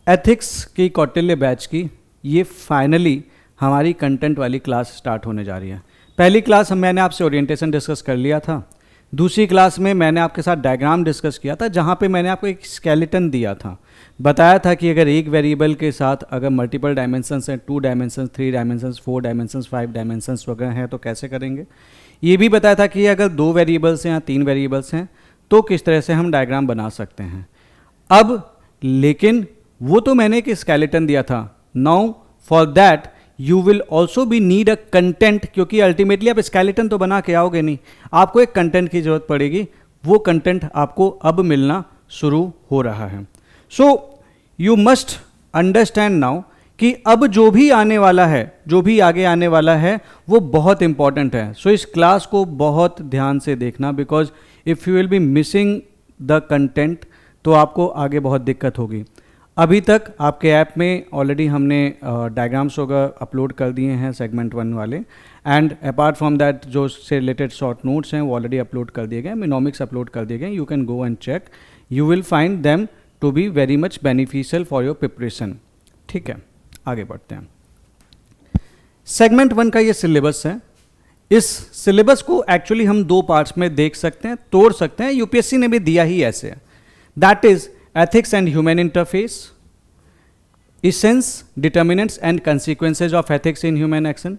Ethics की Kautilya batch की ये फाइनली हमारी कंटेंट वाली क्लास स्टार्ट होने जा रही है। पहली क्लास मैंने आपसे ओरिएंटेशन डिस्कस कर लिया था। दूसरी क्लास में मैंने आपके साथ डायग्राम डिस्कस किया था, जहाँ पे मैंने आपको एक स्केलेटन दिया था, बताया था कि अगर एक वेरिएबल के साथ अगर मल्टीपल डायमेंशंस हैं, 2 डायमेंशंस, 3 डायमेंशंस, 4 डायमेंशंस, 5 डायमेंशंस वगैरह हैं तो कैसे करेंगे। ये भी बताया था कि अगर 2 वेरिएबल्स हैं या 3 वेरिएबल्स हैं तो किस तरह से हम डायग्राम बना सकते हैं। अब लेकिन वो तो मैंने एक स्केलेटन दिया था। Now for that you will also B need a content, क्योंकि अल्टीमेटली आप स्केलेटन तो बना के आओगे नहीं, आपको एक कंटेंट की जरूरत पड़ेगी। वो कंटेंट आपको अब मिलना शुरू हो रहा है। So you must understand now कि अब जो भी आने वाला है, जो भी आगे आने वाला है वो बहुत इंपॉर्टेंट है। सो इस क्लास को बहुत ध्यान से देखना, because if you will B missing the content तो आपको आगे बहुत दिक्कत होगी। अभी तक आपके ऐप में ऑलरेडी हमने डायग्राम्स वगैरह अपलोड कर दिए हैं सेगमेंट 1 वाले, एंड अपार्ट फ्रॉम दैट जो से रिलेटेड शॉर्ट नोट्स हैं वो ऑलरेडी अपलोड कर दिए गए, मिनोमिक्स अपलोड कर दिए गए। You can go and check, you will find them to be very much beneficial for your preparation. ठीक है, आगे बढ़ते हैं। सेगमेंट 1 का ये सिलेबस है। इस सिलेबस को एक्चुअली हम 2 पार्ट्स में देख सकते हैं, तोड़ सकते हैं। यूपीएससी ने भी दिया ही ऐसे है। That is ethics and human interface, essence, determinants and consequences of ethics in human action,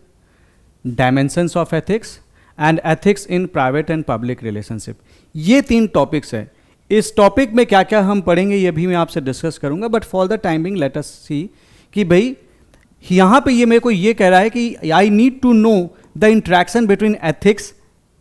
dimensions of ethics and ethics in private and public relationship। ये 3 टॉपिक्स है। इस टॉपिक में क्या क्या हम पढ़ेंगे ये भी मैं आपसे डिस्कस करूंगा, but for the timing let us see कि भाई यहाँ पे ये मेरे को ये कह रहा है कि I need to know the interaction between ethics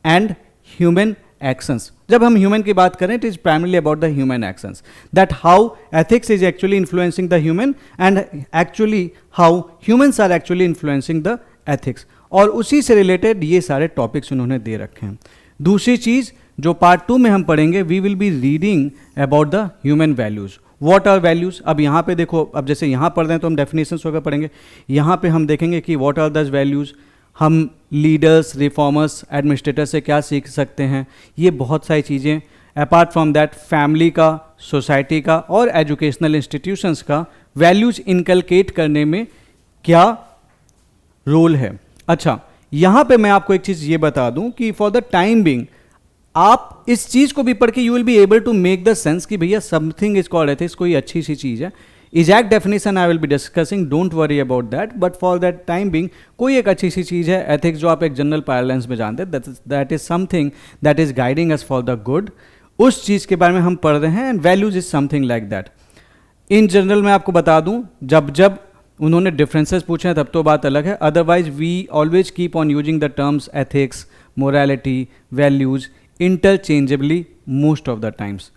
and human actions. जब हम ह्यूमन की बात करें, it is primarily about the human actions, that how ethics is actually influencing the human and actually how humans are actually influencing the ethics. और उसी से related ये सारे टॉपिक्स उन्होंने दे रखे हैं। दूसरी चीज जो पार्ट 2 में हम पढ़ेंगे, we will be reading about the human values. What are values. अब यहाँ पे देखो, अब जैसे यहाँ पढ़ रहे हैं तो हम डेफिनेशंस वगैरह पढ़ेंगे, यहाँ पे हम देखेंगे कि व्हाट आर दस वैल्यूज, हम लीडर्स, रिफॉर्मर्स, एडमिनिस्ट्रेटर से क्या सीख सकते हैं, ये बहुत सारी चीज़ें। अपार्ट फ्रॉम दैट फैमिली का, सोसाइटी का और एजुकेशनल इंस्टीट्यूशंस का वैल्यूज इनकलकेट करने में क्या रोल है। अच्छा, यहाँ पे मैं आपको एक चीज़ ये बता दूं कि फॉर द टाइम बिंग आप इस चीज़ को भी पढ़ के you will be able to make the sense कि भैया समथिंग इज कॉल्ड एथिक्स, कोई अच्छी सी चीज़ है। Exact definition I will be discussing, don't worry about that, but for that time being कोई एक अच्छी सी चीज़ है एथिक्स जो आप एक जनरल पार्लेंस में जानते हैं, that is something that is guiding us for the good. उस चीज़ के बारे में हम पढ़ रहे हैं, and values is something like that. In general मैं आपको बता दूं, जब जब उन्होंने डिफरेंसेस पूछे हैं तब तो बात अलग है, otherwise we always keep on using the terms ethics, morality, values interchangeably most of the times,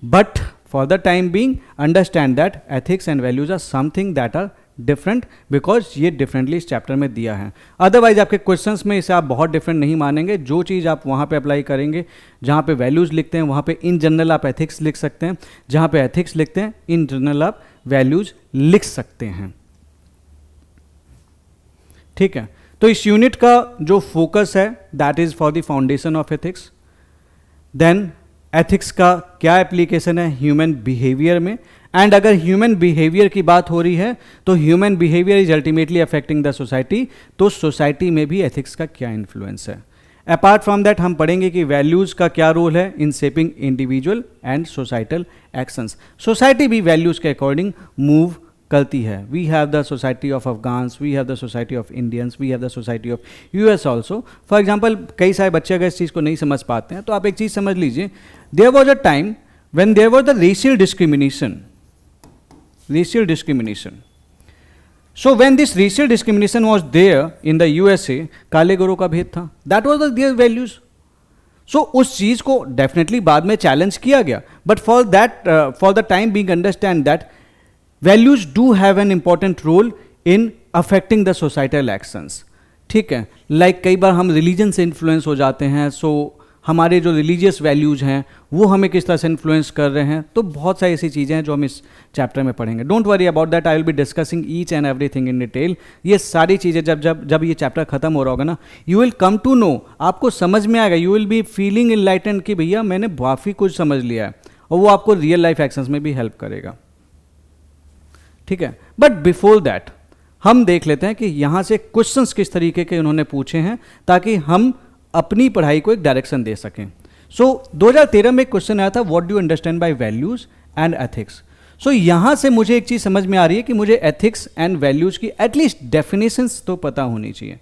but for the time being understand that ethics and values are something that are different, because ये differently इस chapter में दिया है। Otherwise आपके questions में इसे आप बहुत डिफरेंट नहीं मानेंगे। जो चीज़ आप वहाँ पे अप्लाई करेंगे, जहाँ पे वैल्यूज़ लिखते हैं वहाँ पे इन जनरल आप एथिक्स लिख सकते हैं, जहाँ पे एथिक्स लिखते हैं इन जनरल आप वैल्यूज़ लिख सकते हैं। ठीक है, तो इस यूनिट का जो फोकस है that is for the foundation of ethics. Then ethics का क्या एप्लीकेशन है ह्यूमन बिहेवियर में, एंड अगर ह्यूमन बिहेवियर की बात हो रही है तो human behaviour is ultimately affecting the society, तो सोसाइटी में भी एथिक्स का क्या इन्फ्लुएंस है। अपार्ट फ्रॉम दैट हम पढ़ेंगे कि वैल्यूज़ का क्या रोल है in shaping individual and societal actions. Society भी वैल्यूज़ के अकॉर्डिंग मूव करती है। We have the society of Afghans, we have the society of Indians, we have the society of US also. For example कई सारे बच्चे अगर इस चीज़ को नहीं समझ पाते हैं तो आप एक चीज़ समझ लीजिए, there was a time when there was the racial discrimination. So when this racial discrimination was there in the USA, काले गोरों का भेद था, दैट वॉज देयर वैल्यूज। सो उस चीज़ को डेफिनेटली बाद में चैलेंज किया गया, but for the time being understand that values do have an important role in affecting the societal actions। ठीक है, लाइक कई बार हम रिलीजन से इन्फ्लुएंस हो जाते हैं, सो हमारे जो रिलीजियस वैल्यूज़ हैं वो हमें किस तरह से इन्फ्लुएंस कर रहे हैं, तो बहुत सारी ऐसी चीज़ें हैं जो हम इस चैप्टर में पढ़ेंगे। Don't worry about that, I will be discussing each and everything in detail. ये सारी चीज़ें जब ये चैप्टर खत्म हो रहा होगा ना, you will come to know, आपको समझ में आएगा, you will be feeling enlightened कि भैया मैंने काफ़ी कुछ समझ लिया है, और वो आपको रियल लाइफ एक्शंस में भी हेल्प करेगा। ठीक है। बट बिफोर दैट हम देख लेते हैं कि यहाँ से क्वेश्चंस किस तरीके के उन्होंने पूछे हैं ताकि हम अपनी पढ़ाई को एक डायरेक्शन दे सकें। सो 2013 में एक क्वेश्चन आया था, what do you understand by values and ethics. So यहाँ से मुझे एक चीज़ समझ में आ रही है कि मुझे एथिक्स एंड वैल्यूज की एटलीस्ट डेफिनेशंस तो पता होनी चाहिए।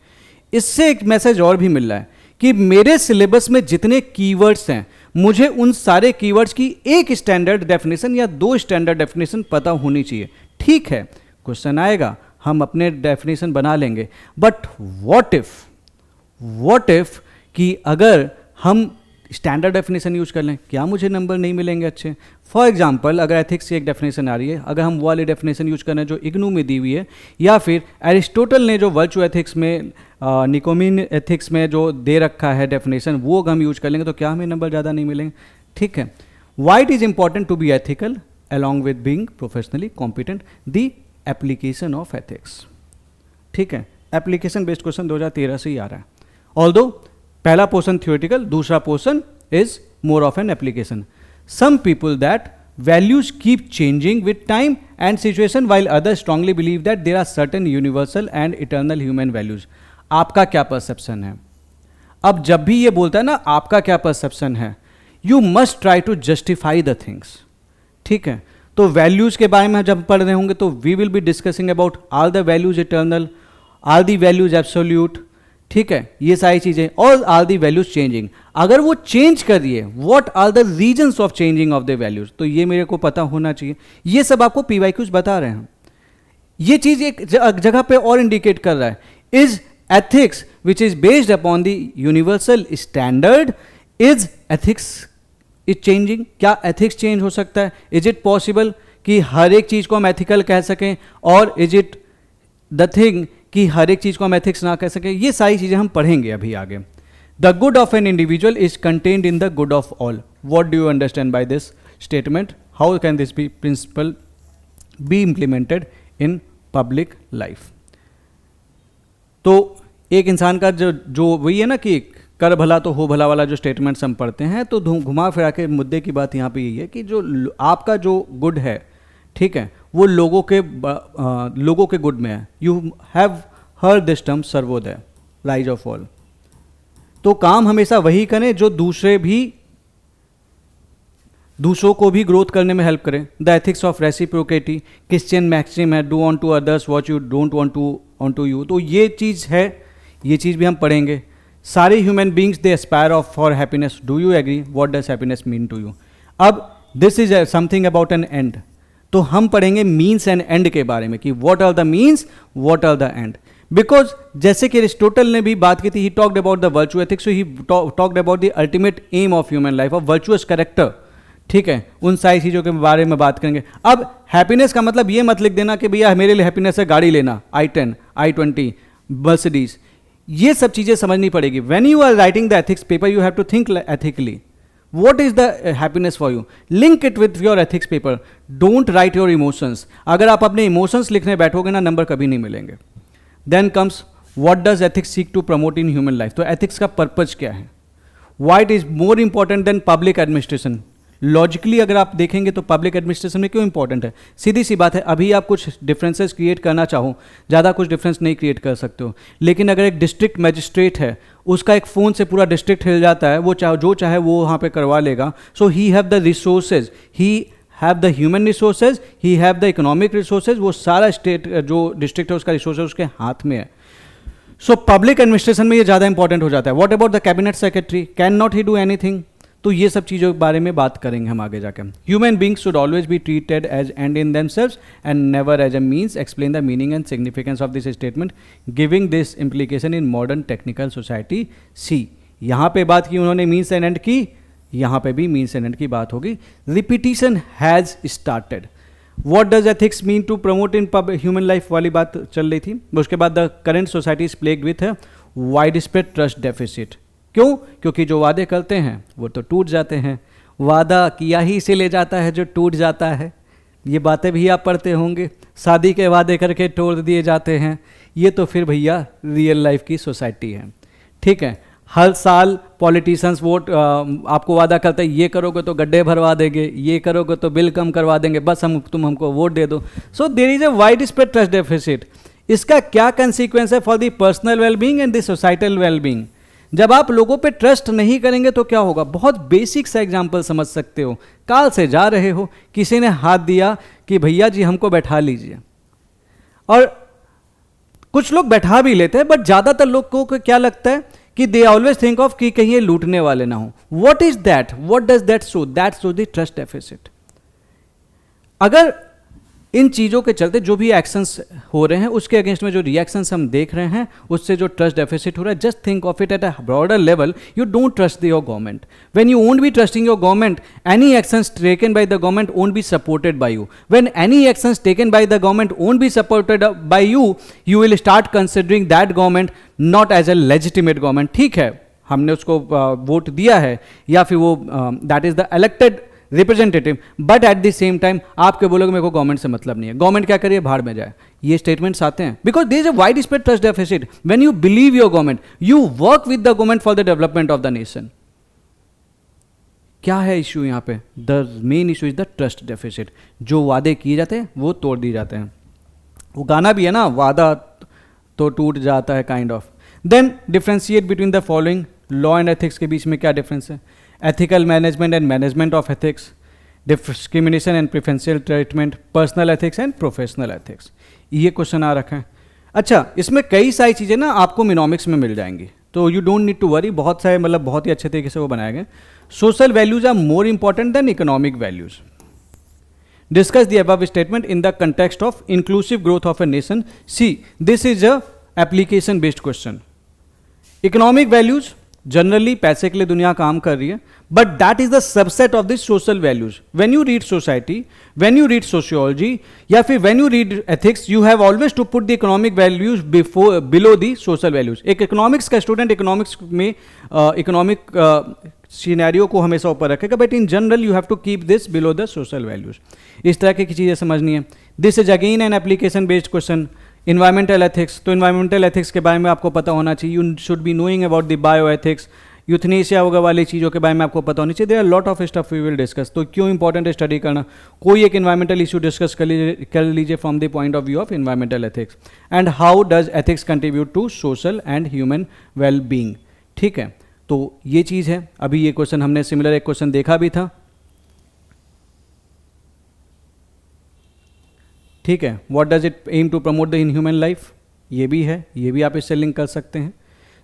इससे एक मैसेज और भी मिल रहा है कि मेरे सिलेबस में जितने कीवर्ड्स हैं मुझे उन सारे कीवर्ड्स की एक स्टैंडर्ड डेफिनेशन या 2 स्टैंडर्ड डेफिनेशन पता होनी चाहिए। ठीक है, क्वेश्चन आएगा, हम अपने डेफिनेशन बना लेंगे, बट व्हाट इफ कि अगर हम स्टैंडर्ड डेफिनेशन यूज कर लें, क्या मुझे नंबर नहीं मिलेंगे अच्छे। फॉर एग्जांपल अगर एथिक्स की एक डेफिनेशन आ रही है, अगर हम वो वाली डेफिनेशन यूज कर रहे हैं जो इग्नू में दी हुई है, या फिर एरिस्टोटल ने जो वर्चू एथिक्स में निकोमीन एथिक्स में जो दे रखा है डेफिनेशन, वो हम यूज कर लेंगे तो क्या हमें नंबर ज़्यादा नहीं मिलेंगे। ठीक है, why it is important to be ethical along with being professionally competent, the application of ethics। ठीक है, एप्लीकेशन बेस्ड क्वेश्चन 2013 से ही आ रहा है। ऑल्दो पहला पोर्शन थियोरेटिकल, दूसरा portion is more of an application. Some people that values keep changing with time and situation while others strongly believe that there are certain universal and eternal human values। आपका क्या perception है। अब जब भी ये बोलता है ना आपका क्या परसेप्शन है, you must try to justify the things. ठीक है, तो वैल्यूज के बारे में जब पढ़ रहे होंगे तो we will be discussing about are the values eternal, are the values absolute. ठीक है, ये सारी चीजें, और आर दी वैल्यूज चेंजिंग। अगर वो चेंज कर रही है, what are the reasons of changing of the values, तो ये मेरे को पता होना चाहिए। ये सब आपको पीवाईक्यूज बता रहे हैं। ये चीज एक जगह पे और इंडिकेट कर रहा है, is ethics which is based upon the universal standard, is ethics is changing. क्या एथिक्स चेंज हो सकता है? इज इट पॉसिबल कि हर एक चीज को हम एथिकल कह सकें, और इज इट द थिंग कि हर एक चीज को हम एथिक्स ना कह सकें। ये सारी चीजें हम पढ़ेंगे अभी आगे। The good of an individual is contained in the good of all. What do you understand by this statement? How can this be principle be implemented in public life? तो एक इंसान का जो वही है ना कि कर भला तो हो भला वाला जो स्टेटमेंट्स हम पढ़ते हैं, तो घुमा फिरा के मुद्दे की बात यहाँ पे यही है कि जो आपका जो गुड है, ठीक है, वो लोगों के गुड में है। You have heard this term Sarvodaya, rise of all. तो काम हमेशा वही करें जो दूसरों को भी ग्रोथ करने में हेल्प करें। The ethics of reciprocity, Christian maxim है, do unto others what you don't want unto you. तो ये चीज़ है, ये चीज़ भी हम पढ़ेंगे। सारे human beings they aspire of for happiness, do you agree? What does happiness mean to you? अब this is something about an end, तो हम पढ़ेंगे मीन्स एंड एंड के बारे में कि what are the means, what are the end. Because जैसे कि एरिस्टोटल ने भी बात की थी, he talked about the virtue ethics, so he talked about the ultimate aim of human life, of virtuous character. ठीक है, उन सारी चीज़ों के बारे में बात करेंगे। अब हैप्पीनेस का मतलब ये मत लिख देना कि भैया मेरे लिए हैप्पीनेस है गाड़ी लेना, i10, i20, मर्सिडीज। ये सब चीज़ें समझनी पड़ेगी। When you are writing the ethics paper, you have to think ethically. What is the happiness for you? Link it with your ethics paper. Don't write your emotions. अगर आप अपने emotions लिखने बैठोगे ना, नंबर कभी नहीं मिलेंगे। Then comes what does ethics seek to promote in human life? तो ethics का purpose क्या है? Why it is more important than public administration? Logically अगर आप देखेंगे तो पब्लिक एडमिनिस्ट्रेशन में क्यों इंपॉर्टेंट है? सीधी सी बात है, अभी आप कुछ डिफरेंसेस क्रिएट करना चाहो, ज़्यादा कुछ डिफरेंस नहीं क्रिएट कर सकते हो। लेकिन अगर एक डिस्ट्रिक्ट मजिस्ट्रेट है, उसका एक फ़ोन से पूरा डिस्ट्रिक्ट हिल जाता है, वो जो चाहे वो वहाँ पे करवा लेगा। So he have the resources, he have the human resources, he have the economic resources. वो सारा स्टेट जो डिस्ट्रिक्ट है उसका रिसोर्सेज उसके हाथ में है। सो पब्लिक एडमिनिस्ट्रेशन में ये ज़्यादा इंपॉर्टेंट हो जाता है। What about the cabinet secretary? Can not he do anything? तो ये सब चीज़ों के बारे में बात करेंगे हम आगे जाकर। Human beings should always be treated as end in themselves and never as a means. Explain the meaning and significance of this statement giving this implication in modern technical society. See, यहाँ पे बात की उन्होंने means and and की, यहाँ पे भी means and and की बात होगी। Repetition has started. What does ethics mean to promote in human life वाली बात चल रही थी। उसके बाद the current society is plagued with widespread trust deficit. क्यों? क्योंकि जो वादे करते हैं वो तो टूट जाते हैं। वादा किया ही से ले जाता है जो टूट जाता है। ये बातें भी आप पढ़ते होंगे, शादी के वादे करके तोड़ दिए जाते हैं। ये तो फिर भैया रियल लाइफ की सोसाइटी है। ठीक है, हर साल पॉलिटिशियंस वोट आपको वादा करते हैं, ये करोगे तो गड्ढे भरवा देंगे, ये करोगे तो बिल कम करवा देंगे, बस तुम हमको वोट दे दो. So there is a widespread trust deficit. इसका क्या कंसिक्वेंस है for the personal wellbeing and the societal wellbeing. जब आप लोगों पे ट्रस्ट नहीं करेंगे तो क्या होगा. बहुत बेसिक सा एग्जांपल समझ सकते हो. कार से जा रहे हो, किसी ने हाथ दिया कि भैया जी हमको बैठा लीजिए, और कुछ लोग बैठा भी लेते हैं, बट ज़्यादातर लोगों को क्या लगता है कि दे ऑलवेज थिंक ऑफ कि कहीं ये लूटने वाले ना हो. What is that, what does that show, that show the trust deficit. अगर इन चीज़ों के चलते जो भी एक्शंस हो रहे हैं उसके अगेंस्ट में जो रिएक्शंस हम देख रहे हैं उससे जो ट्रस्ट डेफिसिट हो रहा है, just think of it at a broader level. You don't trust your government. When you won't be trusting your government, any actions taken by the government won't be supported by you. When any actions taken by the government won't be supported by you, you will start considering that government not as a legitimate government. ठीक है, हमने उसको vote दिया है, या फिर वो that is the elected representative, but at the same time आपके बोलोगे मेरे को गवर्नमेंट से मतलब नहीं है, गवर्नमेंट क्या करिए, भाड़ में जाए. ये स्टेटमेंट्स आते हैं because there is a widespread trust deficit. When you believe your government, you work with the government for the development of the nation. क्या है इशू यहाँ पे? The main issue is the trust deficit. जो वादे किए जाते हैं वो तोड़ दिए जाते हैं. वो गाना भी है ना, वादा तो टूट जाता है, kind of. Then differentiate between the following. Law and ethics के बीच में क्या डिफरेंस है? Ethical management and management of ethics, discrimination and preferential treatment, personal ethics and professional ethics. ये क्वेश्चन आ रखा है. अच्छा, इसमें कई सारी चीज़ें ना आपको मिनोमिक्स में मिल जाएंगी, तो you don't need to worry. बहुत सारे मतलब बहुत ही अच्छे तरीके से वो बनाए गए. Social values are more important than economic values. Discuss the above statement in the context of inclusive growth of a nation. See, this is a application based question. Economic values generally पैसे के लिए दुनिया काम कर रही है, but that is the subset of this social values. When you read society, when you read sociology, या फिर when you read ethics, you have always to put the economic values before below the social values. एक economics का student economics में economic scenario को हमेशा ऊपर रखेगा, but in general you have to keep this below the social values. इस तरह की चीज़ें समझनी है. This is again an application based question. Environmental ethics, तो इन्वायरमेंटल एथिक्स के बारे में आपको पता होना चाहिए. You should be knowing about the bio ethics. Euthanasia वगैरह वाली चीज़ों के बारे में आपको पता होनी चाहिए. There are lot of stuff we will discuss. तो क्यों इंपॉर्टेंट है स्टडी करना? कोई एक इन्वायरमेंटल इशू डिस्कस कर लीजिए from the point of view of environmental ethics. And how does ethics contribute to social and human well being. ठीक है, तो ये चीज़ है. अभी ये क्वेश्चन हमने सिमिलर एक क्वेश्चन देखा भी था. ठीक है, what does it aim to promote the in human life, ये भी है, ये भी आप इससे लिंक कर सकते हैं.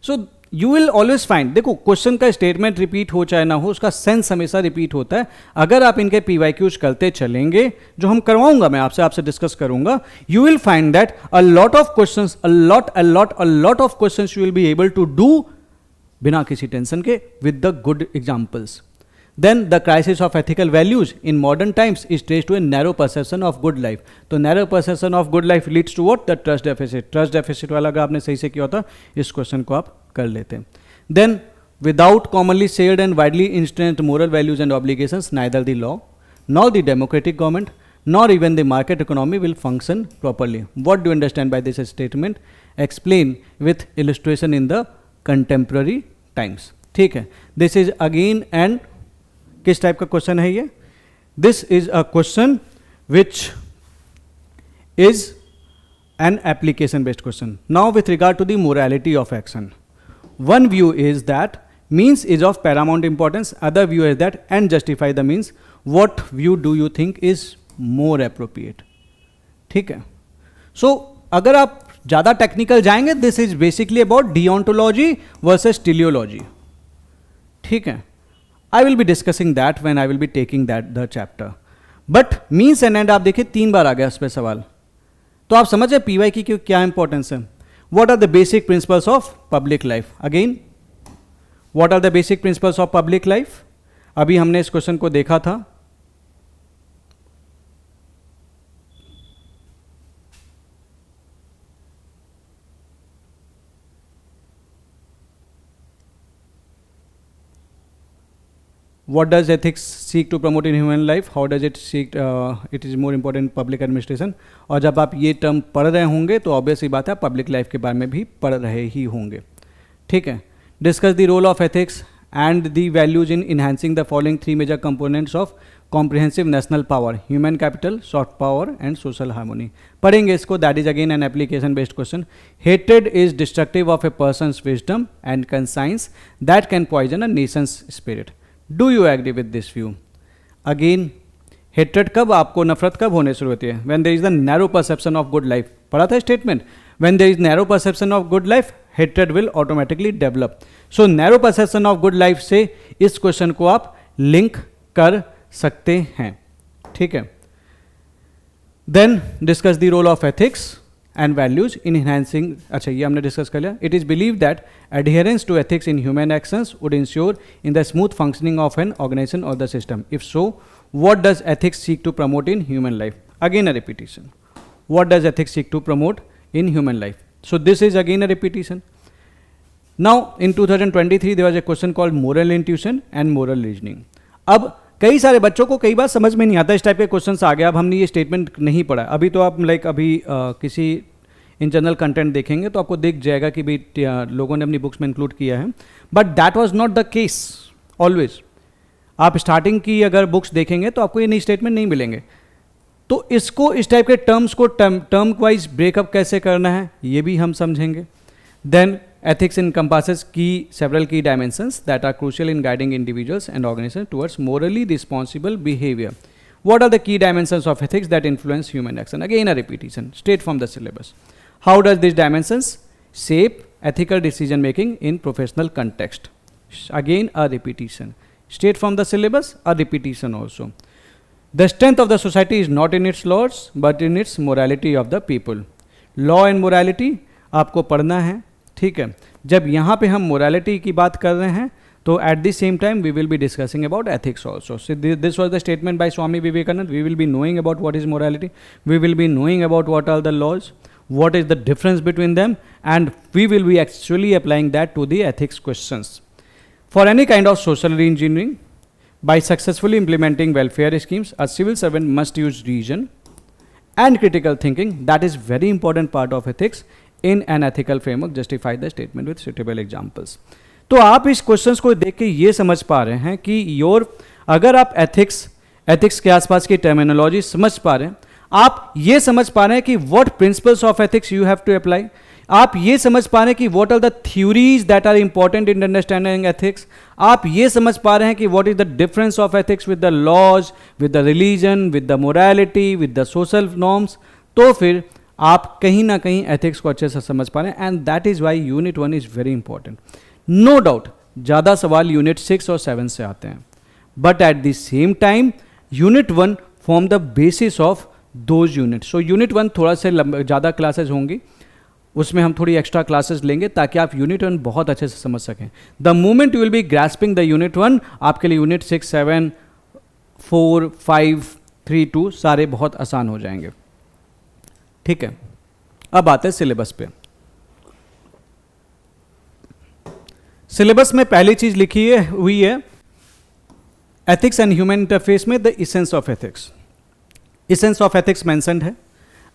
So you will always find, देखो क्वेश्चन का स्टेटमेंट रिपीट हो चाहे ना हो, उसका सेंस हमेशा रिपीट होता है. अगर आप इनके PYQs करते चलेंगे, जो हम करवाऊंगा, मैं आपसे डिस्कस करूंगा, you will find that a lot of questions, a lot of questions you will be able to do बिना किसी टेंशन के, with the good examples. Then the crisis of ethical values in modern times is traced to a narrow perception of good life. तो narrow perception of good life leads to what? The trust deficit. Trust deficit वाला अगर आपने सही से किया होता, इस question को आप कर लेते हैं. Then without commonly shared and widely instant moral values and obligations, neither the law nor the democratic government nor even the market economy will function properly. What do you understand by this statement? Explain with illustration in the contemporary times. ठीक है, this is again and किस type का question है ये? This is a question which is an application based question. Now with regard to the morality of action, one view is that means is of paramount importance, other view is that end justify the means. What view do you think is more appropriate? ठीक है, so अगर आप ज़्यादा technical जाएंगे, this is basically about deontology versus teleology. ठीक है, I will be discussing that when I will be taking the chapter. But means and end आप देखिए 3 बार आ गया इस पे सवाल, तो आप समझे PYQ की क्या इंपॉर्टेंस है. What are the basic principles of public life? Again, what are the basic principles of public life? अभी हमने इस क्वेश्चन को देखा था. What does ethics seek to promote in human life? How does it seek? It is more important in public administration. और जब आप ये टर्म पढ़ रहे होंगे तो ऑब्वियस ही बात है पब्लिक लाइफ के बारे में भी पढ़ रहे ही होंगे. ठीक है, discuss the role of ethics and the values in enhancing the following three major components of comprehensive national power: human capital, soft power and social harmony. पढ़ेंगे इसको. That is again an application based question. Hatred is destructive of a person's wisdom and conscience that can poison a nation's spirit. Do you agree with this view? Again, hatred कब आपको नफरत कब होने शुरू होती है? When there is the narrow perception of good life. पढ़ा था statement. When there is narrow perception of good life, hatred will automatically develop. So narrow perception of good life से इस क्वेश्चन को आप लिंक कर सकते हैं. ठीक है. Then discuss the role of ethics and values in enhancing. अच्छा, ये हमने डिस्कस कर लिया. It is believed that adherence to ethics in human actions would ensure in the smooth functioning of an organization or the system. If so, what does ethics seek to promote in human life? Again a repetition. What does ethics seek to promote in human life? So this is again a repetition. Now in 2023 there was a question called moral intuition and moral reasoning. अब कई सारे बच्चों को कई बार समझ में नहीं आता, इस टाइप के क्वेश्चंस आ गए. अब हमने ये स्टेटमेंट नहीं पढ़ा अभी, तो आप अभी किसी इन जनरल कंटेंट देखेंगे तो आपको दिख जाएगा कि भाई लोगों ने अपनी बुक्स में इंक्लूड किया है, but that was not the case always. आप स्टार्टिंग की अगर बुक्स देखेंगे तो आपको ये नई स्टेटमेंट नहीं मिलेंगे. तो इसको इस टाइप के टर्म्स को टर्म वाइज ब्रेकअप कैसे करना है ये भी हम समझेंगे. Then ethics encompasses several key dimensions that are crucial in guiding individuals and organizations towards morally responsible behavior. What are the key dimensions of ethics that influence human action? Again a repetition straight from the syllabus. How does these dimensions shape ethical decision making in professional context? Again a repetition straight from the syllabus, a repetition also. The strength of the society is not in its laws but in its morality of the people. Law and morality आपको पढ़ना है. ठीक है. जब यहाँ पे हम morality की बात कर रहे हैं तो at the same time we will be discussing about ethics also. So this was the statement by Swami Vivekananda. We will be knowing about what is morality, we will be knowing about what are the laws, what is the difference between them, and we will be actually applying that to the ethics questions. For any kind of social reengineering, by successfully implementing welfare schemes, a civil servant must use reason and critical thinking. That is very important part of ethics. In an ethical framework, justify the statement with suitable examples. तो आप इस questions को देख के ये समझ पा रहे हैं कि अगर आप एथिक्स के आसपास की टर्मिनोलॉजी समझ पा रहे हैं, आप ये समझ पा रहे हैं कि what principles of ethics you have to apply, आप ये समझ पा रहे हैं कि what are the theories that are important in understanding ethics, आप ये समझ पा रहे हैं कि what is the difference of ethics with the laws, with the religion, with the morality, with the social norms, तो फिर आप कहीं ना कहीं एथिक्स को अच्छे से समझ पा रहे हैं. And that is why unit 1 is very important. No doubt ज़्यादा सवाल यूनिट 6 और 7 से आते हैं, but at the same time unit 1 form the basis of those unit. So unit 1 थोड़ा से ज़्यादा क्लासेज होंगी, उसमें हम थोड़ी एक्स्ट्रा क्लासेस लेंगे ताकि आप यूनिट 1 बहुत अच्छे से समझ सकें. The moment you will B grasping the unit 1, आपके लिए यूनिट 6, 7, 4, 5, 3, 2 सारे बहुत आसान हो जाएंगे. ठीक है. अब आते हैं सिलेबस पे. सिलेबस में पहली चीज लिखी हुई है एथिक्स एंड ह्यूमन इंटरफेस में the essence of ethics. Essence of ethics mentioned है.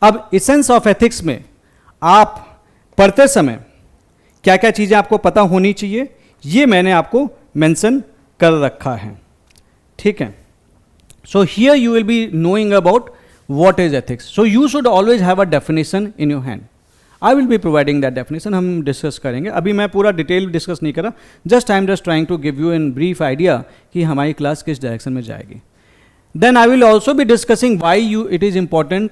अब इसेंस ऑफ एथिक्स में आप पढ़ते समय क्या क्या चीजें आपको पता होनी चाहिए ये मैंने आपको मेंशन कर रखा है. ठीक है. So here you will be knowing about what is ethics. So you should always have a definition in your hand. I will be providing that definition. हम डिस्कस करेंगे. अभी मैं पूरा डिटेल डिस्कस नहीं कर रहा, just I am just trying to give you in brief idea कि हमारी क्लास किस डायरेक्शन में जाएगी. Then I will also be discussing why it is important,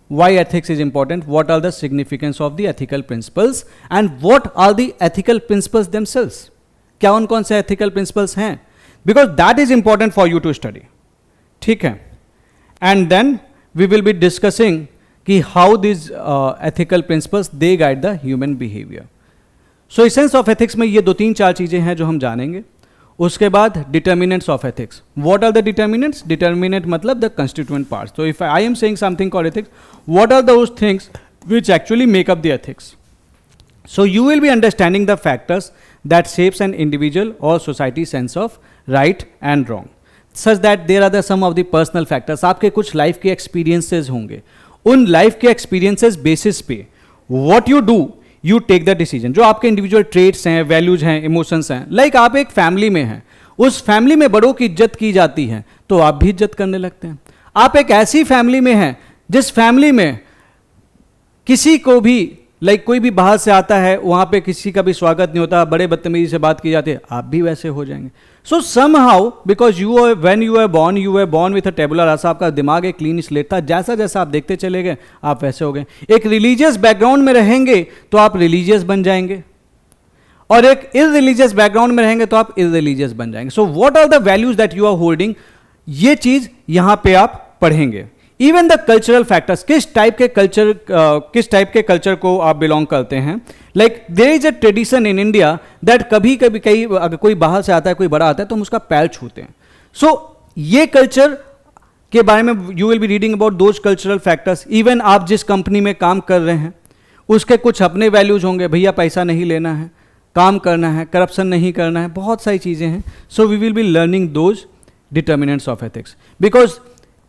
why ethics is important, what are the significance of the ethical principles and what are the ethical principles themselves. क्या उन कौन से ethical principles हैं, because that is important for you to study. ठीक है. And then we will be discussing कि how these ethical principles they guide the human behavior. So essence of ethics में ये 2-3-4 चीज़ें हैं जो हम जानेंगे. उसके बाद determinants of ethics. What are the determinants? Determinant मतलब the constituent parts. So if I am saying something called ethics, what are those things which actually make up the ethics? So you will be understanding the factors that shapes an individual or society's sense of right and wrong. Such that there are some of the personal factors. आपके कुछ life के experiences होंगे, उन life के experiences basis पे what you do you take the decision. जो आपके individual traits हैं, वैल्यूज हैं, इमोशंस हैं, लाइक आप एक फैमिली में हैं, उस फैमिली में बड़ों की इज्जत की जाती है तो आप भी इज्जत करने लगते हैं। आप एक ऐसी फैमिली में हैं जिस फैमिली में किसी को भी लाइक कोई भी बाहर से आता है, वहां पे किसी का भी स्वागत नहीं होता, बड़े बदतमीजी से बात की जाती है, आप भी वैसे हो जाएंगे। So somehow because when you are born with a tabula rasa, आपका दिमाग एक क्लीन स्लेट था, जैसा जैसा आप देखते चले गए आप वैसे हो गए। एक रिलीजियस बैकग्राउंड में रहेंगे तो आप रिलीजियस बन जाएंगे, और एक इररिलीजियस बैकग्राउंड में रहेंगे तो आप इररिलीजियस बन जाएंगे। So what are the values that you are holding, ये चीज यहां पे आप पढ़ेंगे। इवन द कल्चरल फैक्टर्स, किस टाइप के कल्चर को आप बिलोंग करते हैं। Like there is a tradition in India that कभी कभी अगर कोई बाहर से आता है, कोई बड़ा आता है, तो हम उसका पैर छूते हैं। सो ये कल्चर के बारे में you will be reading about those cultural factors. Even आप जिस कंपनी में काम कर रहे हैं उसके कुछ अपने वैल्यूज होंगे, भैया पैसा नहीं लेना है, काम करना है, करप्शन नहीं करना है, बहुत सारी चीज़ें हैं। So we will be learning those determinants of ethics, because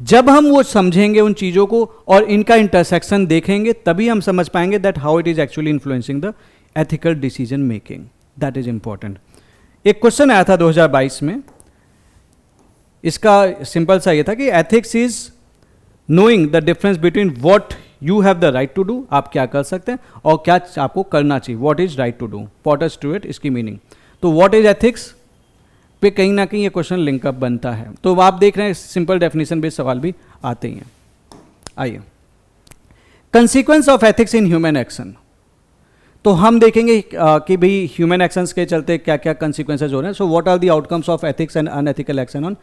जब हम वो समझेंगे उन चीज़ों को और इनका इंटरसेक्शन देखेंगे, तभी हम समझ पाएंगे that how it is actually influencing the ethical decision making. That is important. एक क्वेश्चन आया था 2022 में, इसका सिंपल सा ये था कि ethics is knowing the difference between what you have the right to do, आप क्या कर सकते हैं, और क्या आपको करना चाहिए, what is right to do, Potter Stewart इसकी मीनिंग। तो व्हाट इज एथिक्स पे कहीं ना कहीं ये क्वेश्चन लिंकअप बनता है। तो आप देख रहे हैं सिंपल डेफिनेशन बेस्ड सवाल भी आते ही हैं। आइए, consequence of ethics in human action. तो हम देखेंगे कि भाई ह्यूमन एक्शंस के चलते क्या क्या कंसीक्वेंसेज हो रहे हैं। So what are the outcomes of ethics and unethical action on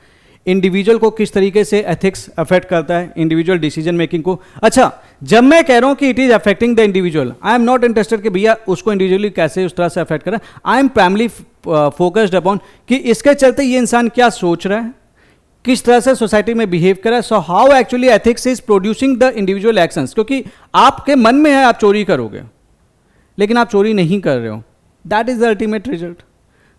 individual को, किस तरीके से एथिक्स अफेक्ट करता है इंडिविजुअल डिसीजन मेकिंग को। अच्छा, जब मैं कह रहा हूं कि it is affecting the individual, I am not interested कि भैया उसको इंडिविजुअली कैसे उस तरह से अफेक्ट करें। I am primarily focused upon कि इसके चलते ये इंसान क्या सोच रहा है, किस तरह से सोसाइटी में बिहेव कर रहा है। So how actually ethics is producing the individual actions. क्योंकि आपके मन में है आप चोरी करोगे, लेकिन आप चोरी नहीं कर रहे हो, that is the ultimate result.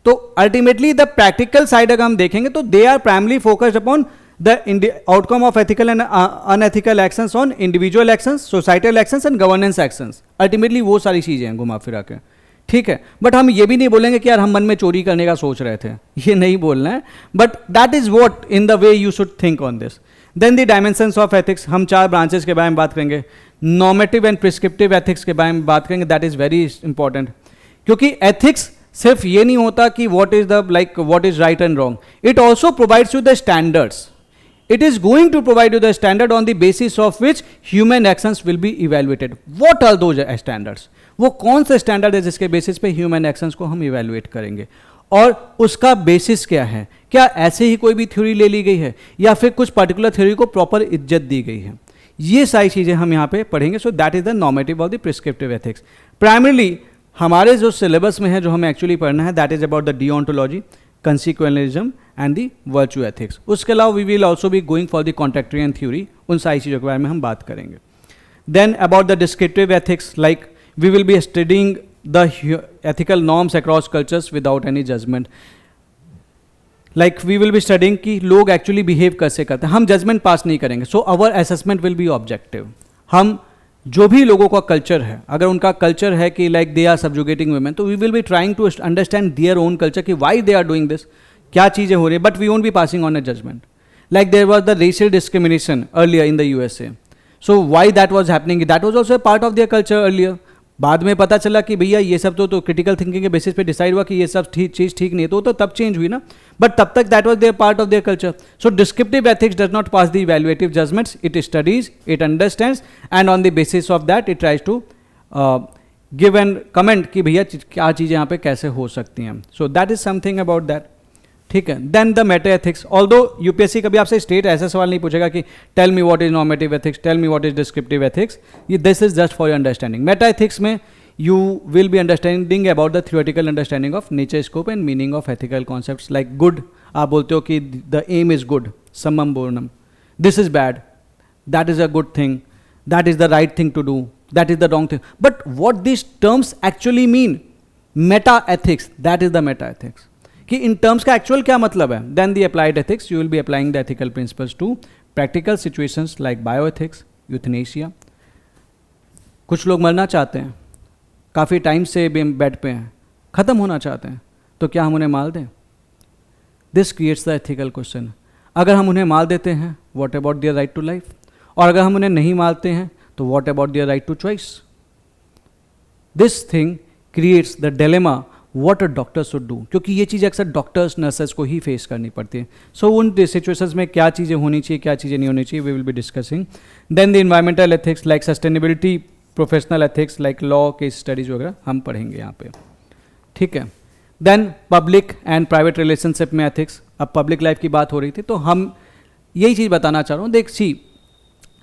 तो अल्टीमेटली द प्रैक्टिकल साइड अगर हम देखेंगे तो they are primarily focused upon the outcome of ethical and unethical actions on individual actions, societal actions and governance actions. Ultimately वो सारी चीजें हैं घुमा फिरा के, ठीक है। बट हम ये भी नहीं बोलेंगे कि यार हम मन में चोरी करने का सोच रहे थे, ये नहीं बोलना है, but that is what in the way you should think on this. Then the dimensions of ethics, हम 4 ब्रांचेस के बारे में बात करेंगे। नॉर्मेटिव एंड प्रिस्क्रिप्टिव एथिक्स के बारे में बात करेंगे, दैट इज वेरी इंपॉर्टेंट। क्योंकि एथिक्स सिर्फ ये नहीं होता कि what is right and wrong, it also provides you the standards. It is going to provide you the standard on the basis of which human actions will be evaluated. What are those standards? वो कौन से standard है जिसके basis पे human actions को हम evaluate करेंगे, और उसका बेसिस क्या है। क्या ऐसे ही कोई भी थ्योरी ले ली गई है या फिर कुछ पर्टिकुलर थ्योरी को प्रॉपर इज्जत दी गई है, ये सारी चीज़ें हम यहाँ पे पढ़ेंगे। सो दैट इज द नॉर्मेटिव और द प्रिस्क्रिप्टिव एथिक्स। प्राइमरली हमारे जो सिलेबस में है, जो हमें एक्चुअली पढ़ना है, that is about the deontology, consequentialism and the virtue ethics. उसके अलावा we will also be going for the contractarian theory, उन सारी चीज़ों के बारे में हम बात करेंगे। Then about the descriptive ethics, like we will be studying the ethical norms across cultures without any judgement. Like we will be studying कि लोग एक्चुअली बिहेव कैसे करते हैं, हम जजमेंट पास नहीं करेंगे। सो अवर असेसमेंट विल बी ऑब्जेक्टिव। हम जो भी लोगों का कल्चर है, अगर उनका कल्चर है कि like they are subjugating women, so we will be trying to understand their own culture कि why they are doing this, क्या चीज़ें हो रही है, but we won't be passing on a judgement. Like there was the racial discrimination earlier in the USA, so why that was happening, that was also part of their culture earlier. बाद में पता चला कि भैया ये सब तो critical thinking के बेसिस पे डिसाइड हुआ कि ये सब चीज़ ठीक नहीं है, तो तब चेंज हुई ना, बट तब तक that was their part of their culture. So descriptive ethics does not pass the evaluative judgments, it studies, it understands, and on the basis of that it tries to give and comment कि भैया क्या चीज़ें यहाँ पे कैसे हो सकती हैं। So that is something about that, ठीक है। Then the meta ethics, although UPSC कभी आपसे स्टेट ऐसा सवाल नहीं पूछेगा कि tell me what is normative ethics, tell me what is descriptive ethics, ये this is just for your understanding. Meta ethics में you will be understanding about the theoretical understanding of nature, scope and meaning of ethical concepts like good. आप बोलते हो कि the aim is good, summum bonum, this is bad, that is a good thing, that is the right thing to do, that is the wrong thing. But what these terms actually mean, meta ethics, that is the meta ethics. कि in terms का actual क्या मतलब है। Then the applied ethics, you will be applying the ethical principles to practical situations like bioethics, euthanasia. कुछ लोग मरना चाहते हैं, काफ़ी टाइम से बेड पे हैं, ख़त्म होना चाहते हैं, तो क्या हम उन्हें मार दें? This creates the ethical question. अगर हम उन्हें मार देते हैं, what about their right to life? और अगर हम उन्हें नहीं मारते हैं तो what about their right to choice? This thing creates the dilemma what a doctor should do, क्योंकि ये चीज़ अक्सर डॉक्टर्स नर्सेस को ही फेस करनी पड़ती है। सो उन सिचुएशंस में क्या चीज़ें होनी चाहिए, क्या चीज़ें नहीं होनी चाहिए, we will be discussing. Then the environmental ethics like sustainability, professional ethics like law के स्टडीज वगैरह हम पढ़ेंगे यहाँ पे, ठीक है। Then public and private relationship में एथिक्स। अब पब्लिक लाइफ की बात हो रही थी तो हम यही चीज़ बताना चाह रहा हूँ। देख see,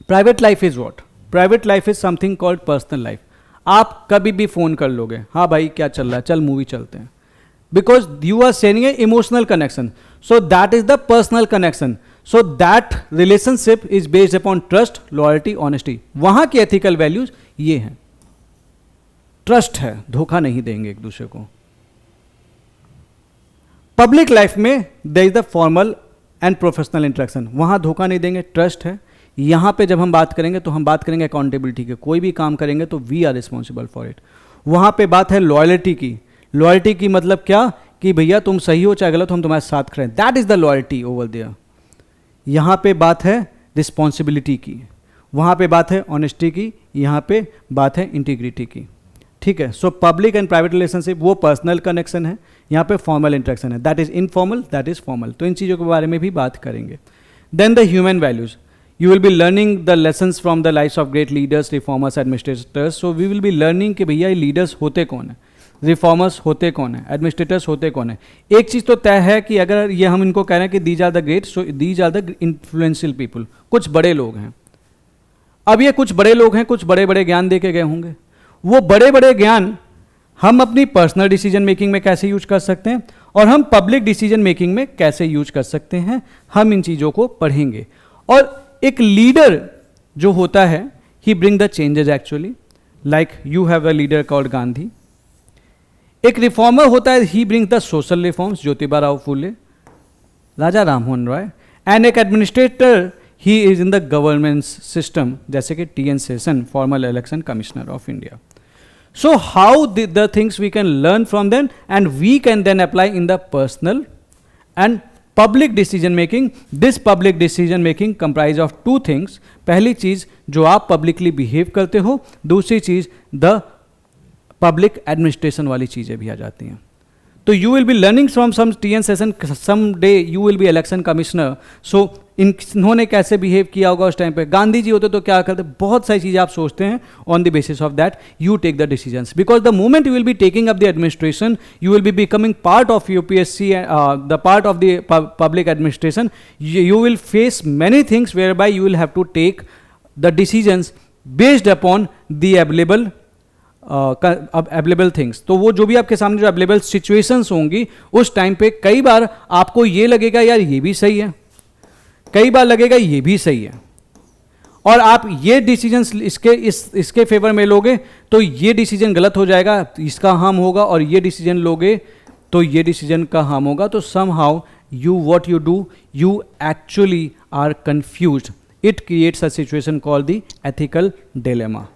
private life is what? Private life is something called personal life. आप कभी भी फ़ोन कर लोगे, हाँ भाई क्या चल रहा है, चल मूवी चलते हैं, because you are sharing a emotional connection, so that is the personal connection, so that relationship is based upon trust, loyalty, honesty. वहाँ की एथिकल वैल्यूज ये हैं, ट्रस्ट है, धोखा नहीं देंगे एक दूसरे को। पब्लिक लाइफ में there is the formal and professional interaction, वहाँ धोखा नहीं देंगे, ट्रस्ट है। यहाँ पे जब हम बात करेंगे तो हम बात करेंगे अकाउंटेबिलिटी के, कोई भी काम करेंगे तो we are responsible for it. वहाँ पे बात है लॉयल्टी की। लॉयल्टी की मतलब क्या कि भैया तुम सही हो चाहे गलत, हम तुम्हारे साथ खड़े हैं, that is the loyalty over there. यहाँ पे बात है रिस्पॉन्सिबिलिटी की, वहाँ पे बात है ऑनेस्टी की, यहाँ पे बात है इंटीग्रिटी की, ठीक है। So public and private relationship वो पर्सनल कनेक्शन है, यहाँ पे फॉर्मल इंटरेक्शन है, that is informal, that is formal. तो इन चीज़ों के बारे में भी बात करेंगे। Then the human values, you will be learning the lessons from the lives of great leaders, reformers, administrators. So we will be learning कि भैया ये leaders होते कौन है, रिफॉर्मर्स होते कौन है, एडमिनिस्ट्रेटर्स होते कौन है। एक चीज़ तो तय है कि अगर ये हम इनको कह रहे हैं कि these are the great, so these are the influential people, कुछ बड़े लोग हैं। अब ये कुछ बड़े लोग हैं, कुछ बड़े बड़े ज्ञान दे के गए होंगे, वो बड़े बड़े ज्ञान हम अपनी पर्सनल डिसीजन मेकिंग में कैसे यूज कर सकते हैं और हम पब्लिक डिसीजन मेकिंग में कैसे यूज कर सकते हैं, हम इन चीज़ों को पढ़ेंगे। और एक लीडर जो होता है, he bring the changes actually, like you have a leader called Gandhi. एक रिफॉर्मर होता है, he bring the social reforms, Jyotiba Rao Phule, Raja Rammohan Roy. And एक administrator, he is in the governance system, जैसे कि T N Seshan, formal election commissioner of India. So how the things we can learn from them and we can then apply in the personal and public decision making. This public decision making comprise of two things. पहली चीज जो आप publicly behave करते हो, दूसरी चीज the public administration वाली चीजें भी आ जाती हैं। तो you will be learning from some TN Seshan, some day you will be election commissioner. So इन्होंने कैसे बिहेव किया होगा उस टाइम पे, गांधी जी होते तो क्या करते, बहुत सारी चीज़ें आप सोचते हैं। On the basis of that you take the decisions, because the moment you will be taking up the administration, you will be becoming part of UPSC, the part of the public administration, you will face many things whereby you will have to take the decisions based upon the available things। तो वो जो भी आपके सामने जो available situations होंगी उस time पे कई बार आपको ये लगेगा यार ये भी सही है, कई बार लगेगा ये भी सही है, और आप ये डिसीजंस इसके फेवर में लोगे तो ये डिसीजन गलत हो जाएगा, इसका हार्म होगा, और ये डिसीजन लोगे तो ये डिसीजन का हार्म होगा। तो somehow you what you do, you actually are confused. It creates a situation called the ethical dilemma.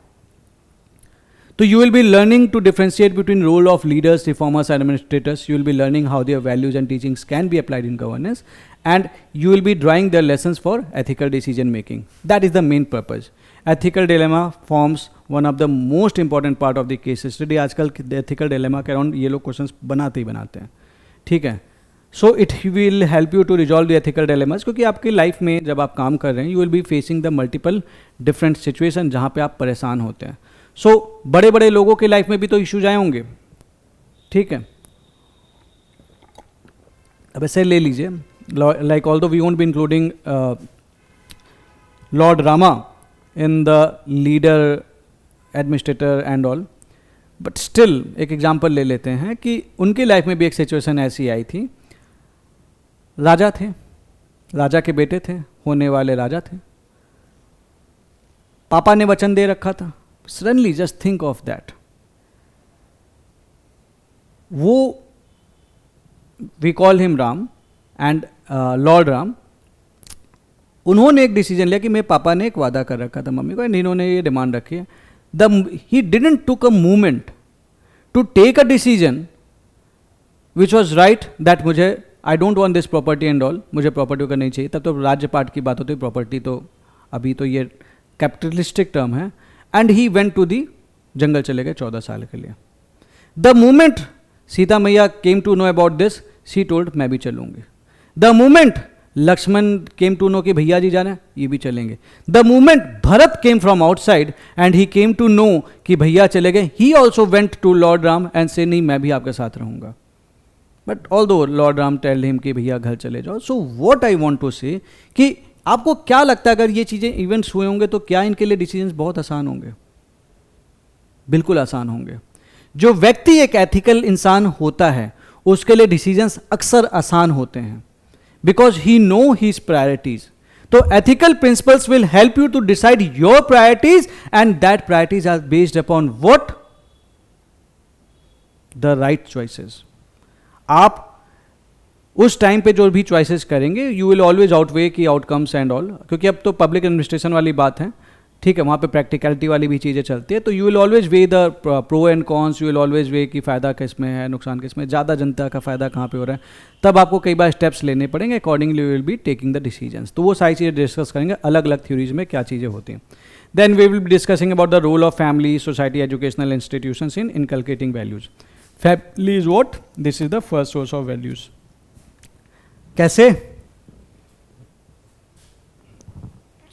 So you will be learning to differentiate between role of leaders, reformers, and administrators. You will be learning how their values and teachings can be applied in governance, and you will be drawing their lessons for ethical decision making. That is the main purpose. Ethical dilemma forms one of the most important part of the case study. आजकल ethical dilemma के around ये लोग questions बनाते ही बनाते हैं, ठीक है। So it will help you to resolve the ethical dilemmas, क्योंकि आपकी लाइफ में जब आप काम कर रहे हैं you will be facing the multiple different situation जहाँ पे आप परेशान होते हैं। सो बड़े बड़े लोगों की लाइफ में भी तो इश्यूज आए होंगे, ठीक है। अब ऐसे ले लीजिए, like although we won't be including Lord Rama in the leader, administrator and all, but still एक एग्जाम्पल ले लेते हैं कि उनकी लाइफ में भी एक सिचुएशन ऐसी आई थी। राजा थे, राजा के बेटे थे, होने वाले राजा थे, पापा ने वचन दे रखा था। Suddenly just think of that, वो we call him Ram and lord Ram, उन्होंने एक डिसीजन लिया कि मेरे पापा ने एक वादा कर रखा था मम्मी को, इन्होंने ये डिमांड रखी है। He didn't took a movement to take a decision which was right, that मुझे I don't want this property and all, मुझे प्रॉपर्टी का नहीं चाहिए, तब तो राज्य पाठ की बात होती है, प्रॉपर्टी तो अभी तो ये कैपिटलिस्टिक टर्म है. And he went to the, जंगल चले गए 14 साल के लिए. द मोमेंट सीता मैया came to know about this, she told मैं भी चलूंगी. The moment Lakshman came to know कि भैया जी जाना ये भी चलेंगे. The moment Bharat came from outside and he came to know कि भैया चले गए, he also went to lord Ram and say नहीं मैं भी आपके साथ रहूंगा. But although lord Ram tell him कि भैया घर चले जाओ. So what I want to say कि आपको क्या लगता है अगर ये चीज़ें इवेंट्स हुए होंगे तो क्या इनके लिए डिसीजंस बहुत आसान होंगे? बिल्कुल आसान होंगे. जो व्यक्ति एक एथिकल इंसान होता है उसके लिए डिसीजंस अक्सर आसान होते हैं, because he know his priorities. तो ethical principles will help you to decide your priorities and that priorities are based upon what the right choices. आप उस टाइम पे जो भी चॉइसेस करेंगे यू विल ऑलवेज आउटवे की आउटकम्स एंड ऑल, क्योंकि अब तो पब्लिक एडमिनिस्ट्रेशन वाली बात है, ठीक है, वहाँ पे प्रैक्टिकलिटी वाली भी चीज़ें चलती है. तो you will always weigh the pro and cons, you will always weigh कि फ़ायदा किस में है, नुकसान किस में, ज़्यादा जनता का फ़ायदा कहाँ पे हो रहा है, तब आपको कई बार स्टेप्स लेने पड़ेंगे. Accordingly you will be taking the decisions. तो वो सारी चीज़ें डिस्कस करेंगे, अलग अलग थ्योरीज में क्या चीज़ें होती हैं. Then we will be discussing about the role of family, society, educational institutions in inculcating values. Family is what, this is the first source of values. कैसे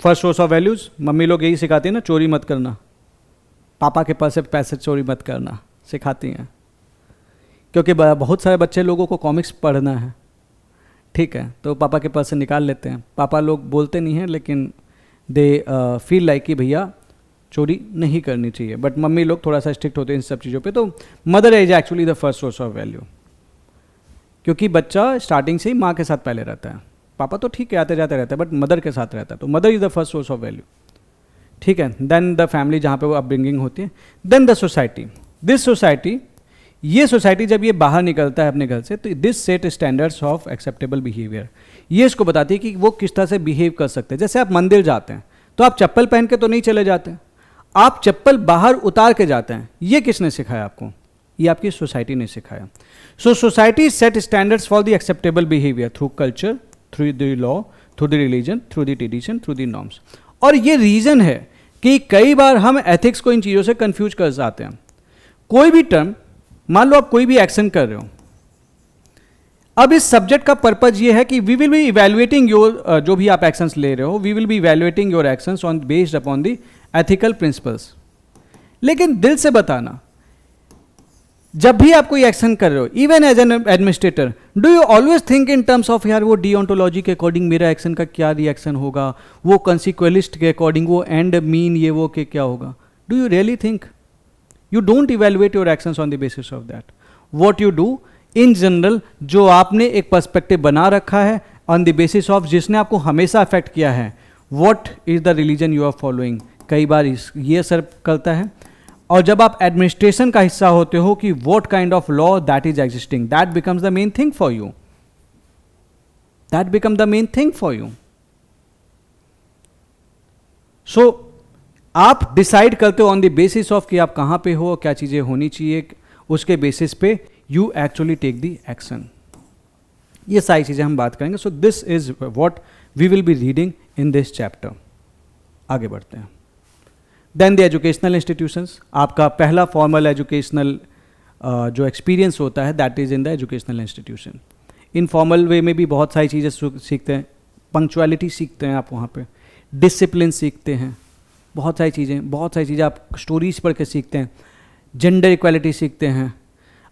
first source of values? Mummy लोग यही सिखाती है ना, चोरी मत करना, पापा के पास से पैसे चोरी मत करना सिखाती हैं, क्योंकि बहुत सारे बच्चे लोगों को कॉमिक्स पढ़ना है, ठीक है, तो पापा के पास से निकाल लेते हैं. पापा लोग बोलते नहीं हैं लेकिन दे फील लाइक कि भैया चोरी नहीं करनी चाहिए, बट मम्मी लोग थोड़ा सा स्ट्रिक्ट होते हैं इन सब चीज़ों पे. तो mother is actually the first source of value, क्योंकि बच्चा स्टार्टिंग से ही माँ के साथ पहले रहता है. पापा तो ठीक है आते जाते रहता है, बट मदर के साथ रहता है, तो mother is the first source of value, ठीक है. देन द फैमिली जहाँ पे वो अपब्रिंगिंग होती है. Then the society. This society, ये सोसाइटी जब ये बाहर निकलता है अपने घर से, तो this set standards of acceptable behaviour. ये इसको बताती है कि वो किस तरह से बिहेव कर सकते हैं. जैसे आप मंदिर जाते हैं तो आप चप्पल पहन के तो नहीं चले जाते, आप चप्पल बाहर उतार के जाते हैं. ये किसने सिखाया आपको? ये आपकी सोसाइटी ने सिखाया. So society set standards for the acceptable behaviour through culture, through the law, through the religion, through the tradition, through the norms. और ये रीज़न है कि कई बार हम एथिक्स को इन चीज़ों से कंफ्यूज कर जाते हैं. कोई भी टर्म, मान लो आप कोई भी एक्शन कर रहे हो, अब इस सब्जेक्ट का पर्पज ये है कि we will be evaluating your, जो भी आप एक्शंस ले रहे हो, we will be evaluating your actions on based upon the ethical principles. लेकिन दिल से बताना, जब भी आप कोई एक्शन कर रहे हो, even as an administrator, do you always think in terms of यार वो डिओन्टोलॉजी के अकॉर्डिंग मेरा एक्शन का क्या रिएक्शन होगा, वो कंसिक्वेलिस्ट के अकॉर्डिंग वो एंड मीन ये वो के क्या होगा? Do you really think? You don't evaluate your actions on the basis of that. What you do in general, जो आपने एक पर्सपेक्टिव बना रखा है ऑन द बेसिस ऑफ जिसने आपको हमेशा अफेक्ट किया है, what is the religion you are following, कई बार ये असर करता है. और जब आप एडमिनिस्ट्रेशन का हिस्सा होते हो कि what kind of law that is existing, that becomes the main thing for you, that become the main thing for you. So आप डिसाइड करते हो ऑन द बेसिस ऑफ कि आप कहां पे हो, क्या चीजें होनी चाहिए, उसके बेसिस पे you actually take the action. ये सारी चीजें हम बात करेंगे. So this is what we will be reading in this chapter. आगे बढ़ते हैं. Then the educational institutions. आपका पहला फॉर्मल एजुकेशनल जो एक्सपीरियंस होता है that is in the educational institution. Informal way में भी बहुत सारी चीज़ें सीखते हैं. पंक्चुअलिटी सीखते हैं आप वहाँ पे, डिसिप्लिन सीखते हैं, बहुत सारी चीज़ें आप स्टोरीज पढ़ के सीखते हैं. जेंडर इक्वालिटी सीखते हैं.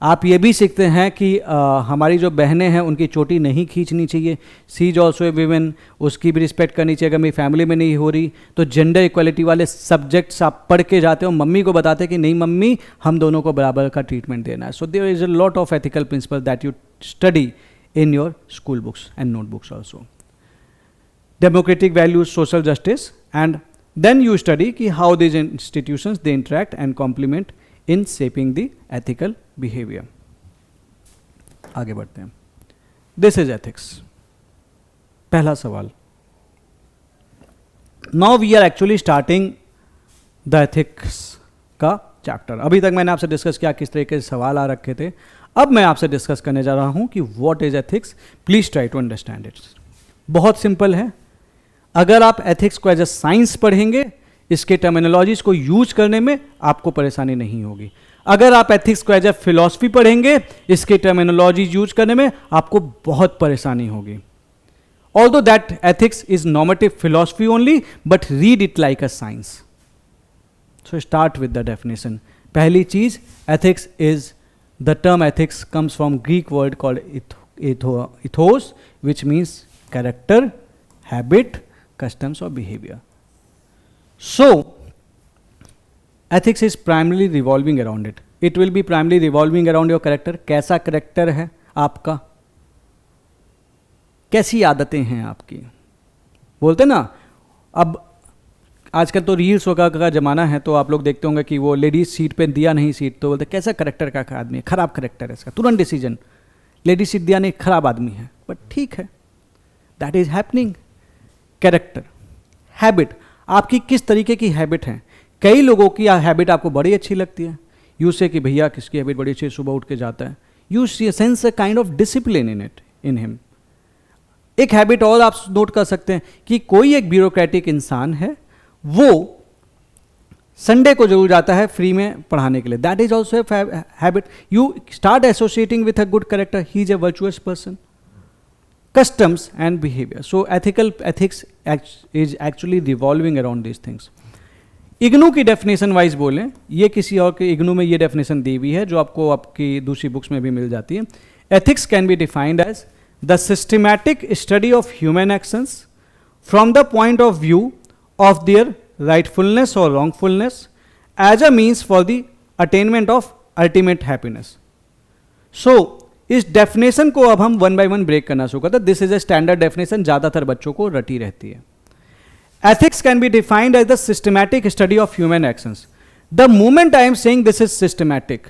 आप ये भी सीखते हैं कि हमारी जो बहनें हैं उनकी चोटी नहीं खींचनी चाहिए. सी इज ऑल्सो ए वीमेन, उसकी भी रिस्पेक्ट करनी चाहिए. अगर मेरी फैमिली में नहीं हो रही तो जेंडर इक्वालिटी वाले सब्जेक्ट्स आप पढ़ के जाते हो, मम्मी को बताते हैं कि नहीं मम्मी हम दोनों को बराबर का ट्रीटमेंट देना है. So there is a lot of ethical principle that you study in your school books and notebooks also. Democratic values, social justice, and then you study कि how these institutions they interact and complement in shaping the ethical behaviour. आगे बढ़ते हैं. This is ethics. पहला सवाल. Now we are actually starting the ethics का chapter. अभी तक मैंने आपसे डिस्कस किया किस तरीके से सवाल आ रखे थे, अब मैं आपसे डिस्कस करने जा रहा हूं कि what is ethics. Please try to understand it. बहुत सिंपल है, अगर आप एथिक्स को एज अ साइंस पढ़ेंगे, इसके टर्मिनोलॉजीज को यूज करने में आपको परेशानी नहीं होगी। अगर आप एथिक्स को एज अ फिलॉसफी पढ़ेंगे, इसके टर्मिनोलॉजी यूज करने में आपको बहुत परेशानी होगी। Although that ethics is normative philosophy only, but read it like a science. So start with the definition. पहली चीज, ethics is, the term ethics comes from Greek word called ethos, which means character, habit, customs or behavior. So ethics is primarily revolving around it. It will be primarily revolving around your character. कैसा character है आपका, कैसी आदतें हैं आपकी। बोलते ना, अब आजकल तो रील्स वगैरह का ज़माना है, तो आप लोग देखते होंगे कि वो लेडीज सीट पे दिया नहीं सीट, तो बोलते कैसा करेक्टर का आदमी है, खराब करेक्टर है इसका, तुरंत डिसीजन, लेडीज सीट दिया नहीं, खराब आदमी है। बट ठीक है, that is happening. Character, habit, आपकी किस तरीके की हैबिट है। कई लोगों की हैबिट आपको बड़ी अच्छी लगती है, यू से कि भैया किसकी हैबिट बड़ी अच्छी है, सुबह उठ के जाता है, you sense a kind of discipline in him. एक हैबिट और आप नोट कर सकते हैं कि कोई एक ब्यूरोक्रेटिक इंसान है, वो संडे को जरूर जाता है फ्री में पढ़ाने के लिए, that is also habit. You start associating with a good character, he is a virtuous person. Customs and behaviour, so ethics is actually revolving around these things. IGNOU की डेफिनेशन वाइज बोलें, ये किसी और के इग्नू में ये डेफिनेशन दी हुई है जो आपको आपकी दूसरी बुक्स में भी मिल जाती है। Ethics can be defined as the systematic study of human actions from the point of view of their rightfulness or wrongfulness as a means for the attainment of ultimate happiness. So इस definition को अब हम one by one break करना शुरू करते हैं। This is a standard definition, ज़्यादातर बच्चों को रटी रहती है। Ethics can be defined as the systematic study of human actions. The moment I am saying this is systematic,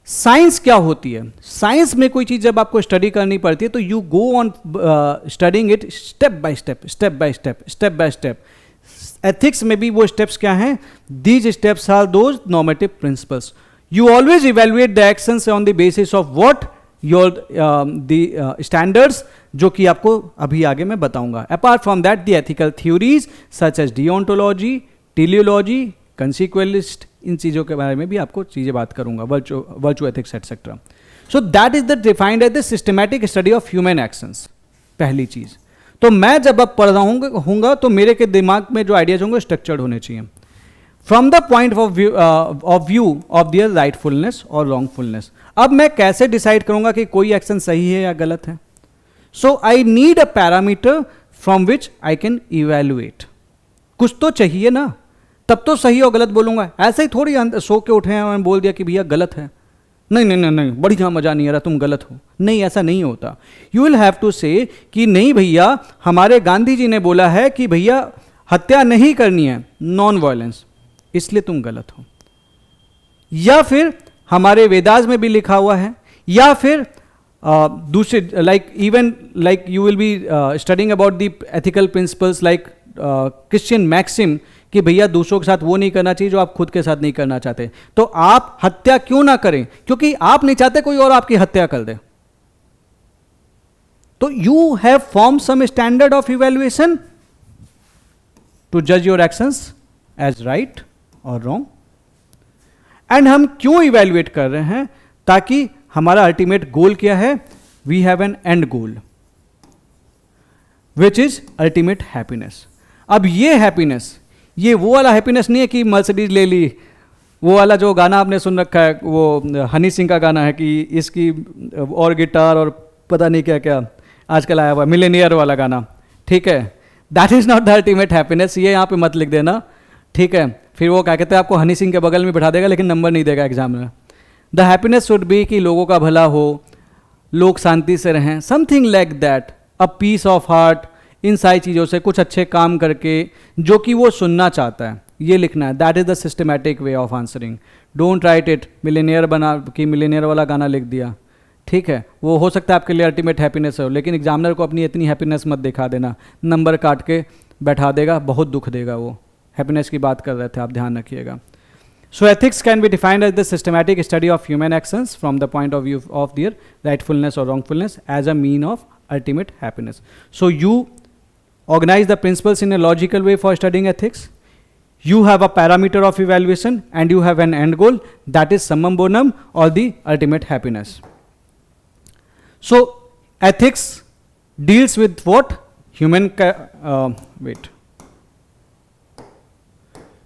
science क्या होती है? साइंस में कोई चीज जब आपको स्टडी करनी पड़ती है तो you go on studying it step by step, step by step, step by step. Ethics में भी वो स्टेप्स क्या हैं? These steps are those normative principles. You always evaluate the actions on the basis of what your the standards, जो कि आपको अभी आगे मैं बताऊंगा। Apart from that the ethical theories such as deontology, teleology, consequentialist, इन चीज़ों के बारे में भी आपको चीज़ें बात करूंगा, virtue ethics etcetera. So that is the defined as the systematic study of human actions. पहली चीज़, तो मैं जब अब पढ़ रहा हूँगा तो मेरे के दिमाग में जो आइडियाज होंगे स्ट्रक्चर्ड होने चाहिए from the point of view of their rightfulness और रॉन्गफुलनेस। अब मैं कैसे डिसाइड करूंगा कि कोई एक्शन सही है या गलत है? So I need a parameter from which I can evaluate. कुछ तो चाहिए ना, तब तो सही और गलत बोलूंगा। ऐसे ही थोड़ी सो के उठे हैं और बोल दिया कि भैया गलत है, नहीं नहीं नहीं नहीं बढ़िया मजा नहीं आ रहा, तुम गलत हो। नहीं, ऐसा नहीं होता। You will have to say कि नहीं भैया, हमारे गांधी जी ने बोला है कि भैया हत्या नहीं करनी है, नॉन वायलेंस, इसलिए तुम गलत हो। या फिर हमारे वेदास में भी लिखा हुआ है, या फिर दूसरे like you will be studying about the ethical principles like Christian maxim कि भैया दूसरों के साथ वो नहीं करना चाहिए जो आप खुद के साथ नहीं करना चाहते। तो आप हत्या क्यों ना करें? क्योंकि आप नहीं चाहते कोई और आपकी हत्या कर दे। तो you have form some standard of evaluation to जज योर एक्शंस एज राइट और रॉन्ग। एंड हम क्यों इवैल्यूएट कर रहे हैं? ताकि हमारा अल्टीमेट गोल क्या है? We have an end goal which is ultimate happiness. अब ये हैप्पीनेस, ये वो वाला हैप्पीनेस नहीं है कि मर्सिडीज ले ली, वो वाला जो गाना आपने सुन रखा है, वो हनी सिंह का गाना है कि इसकी और गिटार और पता नहीं क्या क्या आजकल आया हुआ मिलेनियर वाला गाना, ठीक है। That is not the ultimate happiness, ये यहाँ पे मत लिख देना, ठीक है। फिर वो क्या कहते हैं, आपको हनी सिंह के बगल में बैठा देगा लेकिन नंबर नहीं देगा एग्जाम में। द हैप्पीनेस शुड बी कि लोगों का भला हो, लोग शांति से रहें, something like that, a peace of heart, इन सारी चीज़ों से कुछ अच्छे काम करके जो कि वो सुनना चाहता है, ये लिखना है। That is the systematic way of answering. Don't write it Millionaire बना कि मिलेनियर वाला गाना लिख दिया, ठीक है। वो हो सकता है आपके लिए अल्टीमेट हैप्पीनेस हो, लेकिन एग्जामिनर को अपनी इतनी हैप्पीनेस मत दिखा देना, नंबर काट के बैठा देगा, बहुत दुख देगा। वो हैप्पीनेस की बात कर रहे थे आप, ध्यान रखिएगा। So ethics can be defined as the systematic study of human actions from the point of view of their rightfulness or wrongfulness as a mean of ultimate happiness. So you organize the principles in a logical way for studying ethics. You have a parameter of evaluation and you have an end goal, that is summum bonum or the ultimate happiness. So ethics deals with what?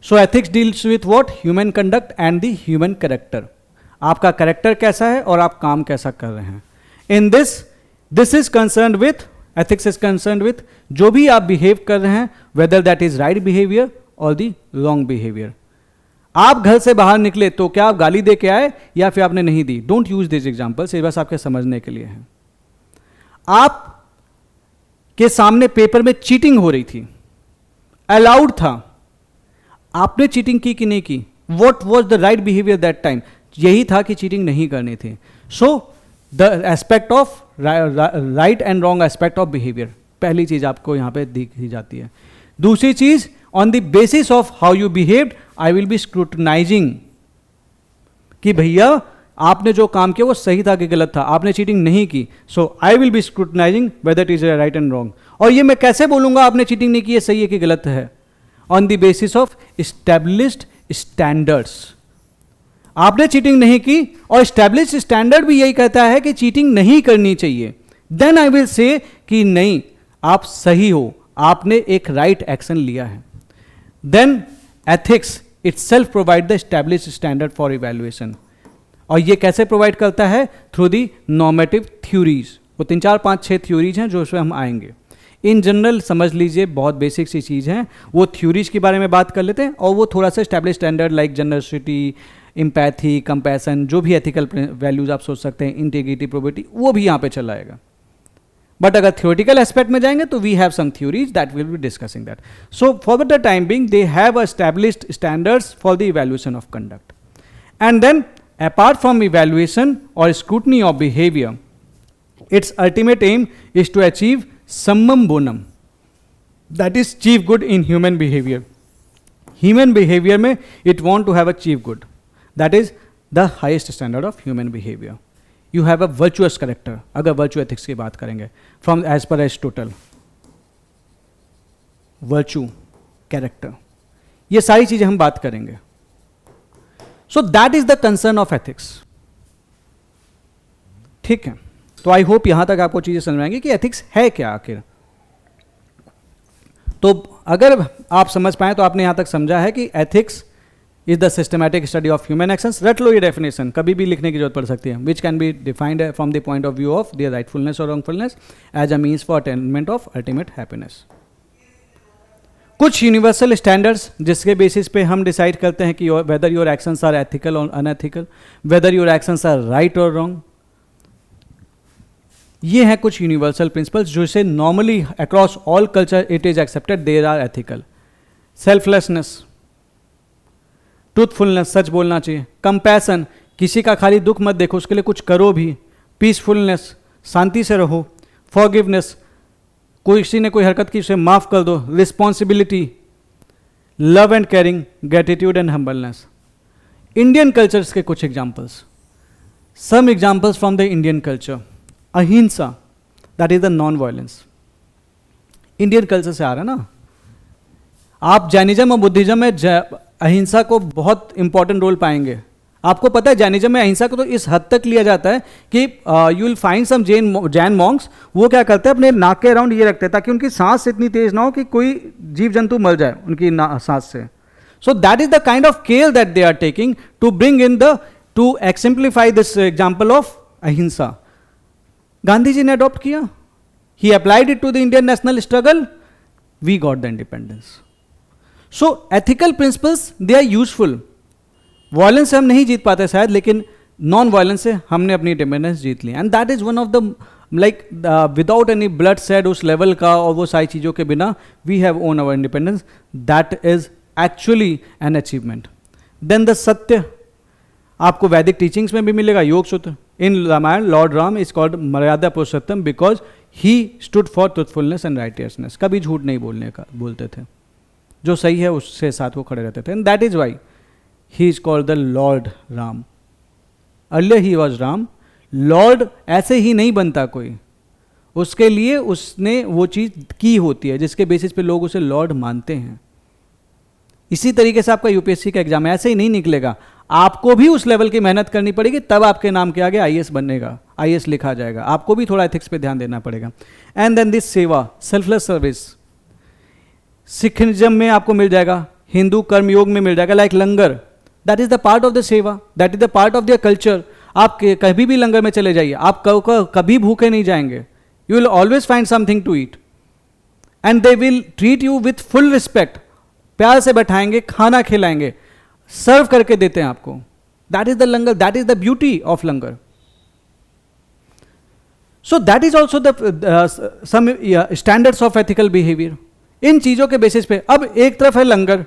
So ethics deals with what? Human conduct and the human character. आपका character कैसा है और आप काम कैसा कर रहे हैं. In this is concerned with, ethics is concerned with जो भी आप behave कर रहे हैं, whether that is right behavior or the wrong behavior. आप घर से बाहर निकले तो क्या आप गाली दे के आए या फिर आपने नहीं दी. Don't use these examples, ये बस आपके समझने के लिए है. आप के सामने पेपर में चीटिंग हो रही थी, अलाउड था, आपने चीटिंग की कि नहीं की. What was the right behaviour that time? यही था कि चीटिंग नहीं करनी थी. So the aspect of right and wrong aspect of behaviour, पहली चीज आपको यहां पे दिखी जाती है. दूसरी चीज, on the basis of how you behaved I will be scrutinising, कि भैया आपने जो काम किया वो सही था कि गलत था, आपने चीटिंग नहीं की. So I will be scrutinising whether it is right and wrong. और ये मैं कैसे बोलूंगा आपने चीटिंग नहीं की, सही है कि गलत है? On the basis of established standards. आपने चीटिंग नहीं की और एस्टैब्लिश्ड स्टैंडर्ड भी यही कहता है कि चीटिंग नहीं करनी चाहिए. देन आई विल से कि नहीं, आप सही हो, आपने एक राइट एक्शन लिया है. Then ethics itself provide the established standard for evaluation. और ये कैसे प्रोवाइड करता है? Through the normative theories. वो 3 4 5 6 थ्योरीज हैं जो उसमें हम आएंगे. इन जनरल समझ लीजिए, बहुत बेसिक सी चीज़ हैं. वो थ्योरीज के बारे में बात कर लेते हैं और वो थोड़ा सा establish standard like generosity, empathy, compassion, जो भी एथिकल वैल्यूज आप सोच सकते हैं, इंटीग्रिटी, प्रोबिटी, वो भी यहाँ पे चला आएगा. बट अगर थ्योरेटिकल एस्पेक्ट में जाएंगे तो we have some theories that will be discussing that. So for the time being they have established standards for the evaluation of conduct. And then apart from evaluation or scrutiny of behavior, its ultimate aim is to achieve summum bonum, that is chief good in human behavior. Human behavior में it want to have a chief good, that is the highest standard of human behavior. You have a virtuous character. अगर virtue ethics की बात करेंगे from as per Aristotle, virtue, character, ये सारी चीजें हम बात करेंगे. So that is the concern of ethics. ठीक है, तो आई होप यहां तक आपको चीजें समझ में आएंगी कि एथिक्स है क्या आखिर. तो अगर आप समझ पाए तो आपने यहां तक समझा है कि ethics is the systematic study of human actions. रट लो ये डेफिनेशन, कभी भी लिखने की जरूरत पड़ सकती है. Which can be defined from the point of view of their rightfulness और wrongfulness as a means for attainment of ultimate happiness. कुछ यूनिवर्सल स्टैंडर्ड्स जिसके बेसिस पे हम डिसाइड करते हैं कि whether your actions are ethical और unethical, whether your actions are right और रॉन्ग. ये हैं कुछ यूनिवर्सल प्रिंसिपल्स जो से normally across all culture it is accepted there are ethical. Selflessness, truthfulness, सच बोलना चाहिए. कंपैशन, किसी का खाली दुख मत देखो, उसके लिए कुछ करो भी. पीसफुलनेस, शांति से रहो. फॉरगिवनेस, किसी ने कोई हरकत की उसे माफ कर दो. Responsibility, love and caring, gratitude and humbleness. Indian cultures के कुछ examples, some examples from the Indian culture. Ahimsa, that is the non violence. Indian culture से आ रहा है ना. आप जैनिज्म और बुद्धिज्म में अहिंसा को बहुत इंपॉर्टेंट रोल पाएंगे. आपको पता है जैनिज्म में अहिंसा को तो इस हद तक लिया जाता है कि you will find some Jain monks, वो क्या करते हैं अपने नाक के अराउंड ये रखते हैं ताकि उनकी सांस इतनी तेज ना हो कि कोई जीव जंतु मर जाए उनकी सांस से. So that is the kind of care that they are taking to bring in the to exemplify this example of ahimsa. Gandhi ji ने अडॉप्ट किया, he applied it to the Indian national struggle, we got the independence. So ethical principles they are useful. Violence से हम नहीं जीत पाते शायद, लेकिन non violence से हमने अपनी इंडिपेंडेंस जीत ली. And that is one of the like without any bloodshed उस लेवल का और वो सारी चीज़ों के बिना we have won our independence. That is actually an achievement. Then the satya, आपको वैदिक टीचिंग्स में भी मिलेगा. Yoga Sutra in Ramayana, lord Ram is called Maryada Purushottam because he stood for truthfulness and righteousness. कभी झूठ नहीं बोलते थे, जो सही है उससे साथ वो खड़े रहते थे. And that is why he is called the Lord Ram. Earlier he was Ram. Lord ऐसे ही नहीं बनता कोई, उसके लिए उसने वो चीज़ की होती है जिसके बेसिस पे लोग उसे लॉर्ड मानते हैं. इसी तरीके से आपका यूपीएससी का एग्जाम ऐसे ही नहीं निकलेगा, आपको भी उस लेवल की मेहनत करनी पड़ेगी, तब आपके नाम के आगे आईएएस बनेगा, आईएएस लिखा जाएगा. आपको भी थोड़ा एथिक्स पे ध्यान देना पड़ेगा. And then this seva, selfless service, Sikhism में आपको मिल जाएगा, हिंदू कर्मयोग में मिल जाएगा, like langar. That is the part of the seva, that is the part of their culture. आप कभी भी लंगर में चले जाइए, आप कभी भूखे नहीं जाएंगे. You will always find something to eat and they will treat you with full respect. प्यार से बैठाएंगे, खाना खिलाएंगे, सर्व करके देते हैं आपको. That is the langar, that is the beauty of langar. So that is also the some standards of ethical behaviour. इन चीजों के बेसिस पे अब एक तरफ है लंगर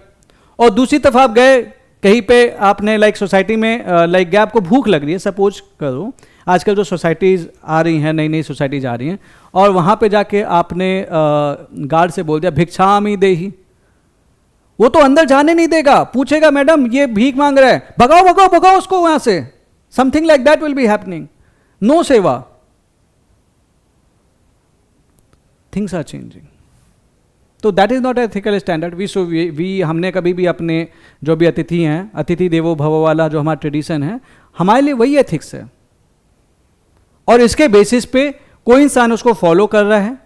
और दूसरी तरफ आप गए कहीं पे, आपने लाइक सोसाइटी में लाइक गए, आपको भूख लग रही है, सपोज करो आजकल जो सोसाइटीज़ आ रही हैं, नई नई सोसाइटीज़ आ रही हैं, और वहाँ पे जाके आपने गार्ड से बोल दिया भिक्षामी देही. वो तो अंदर जाने नहीं देगा, पूछेगा मैडम ये भीख मांग रहा है, भगाओ भगाओ भगाओ उसको वहाँ से. Something like that will be happening. No seva. Things are changing. तो that is not ethical standard. We हमने कभी भी अपने जो भी अतिथि हैं, अतिथि देवो भव वाला जो हमारा ट्रेडिशन है, हमारे लिए वही एथिक्स है. और इसके बेसिस पे कोई इंसान उसको फॉलो कर रहा है.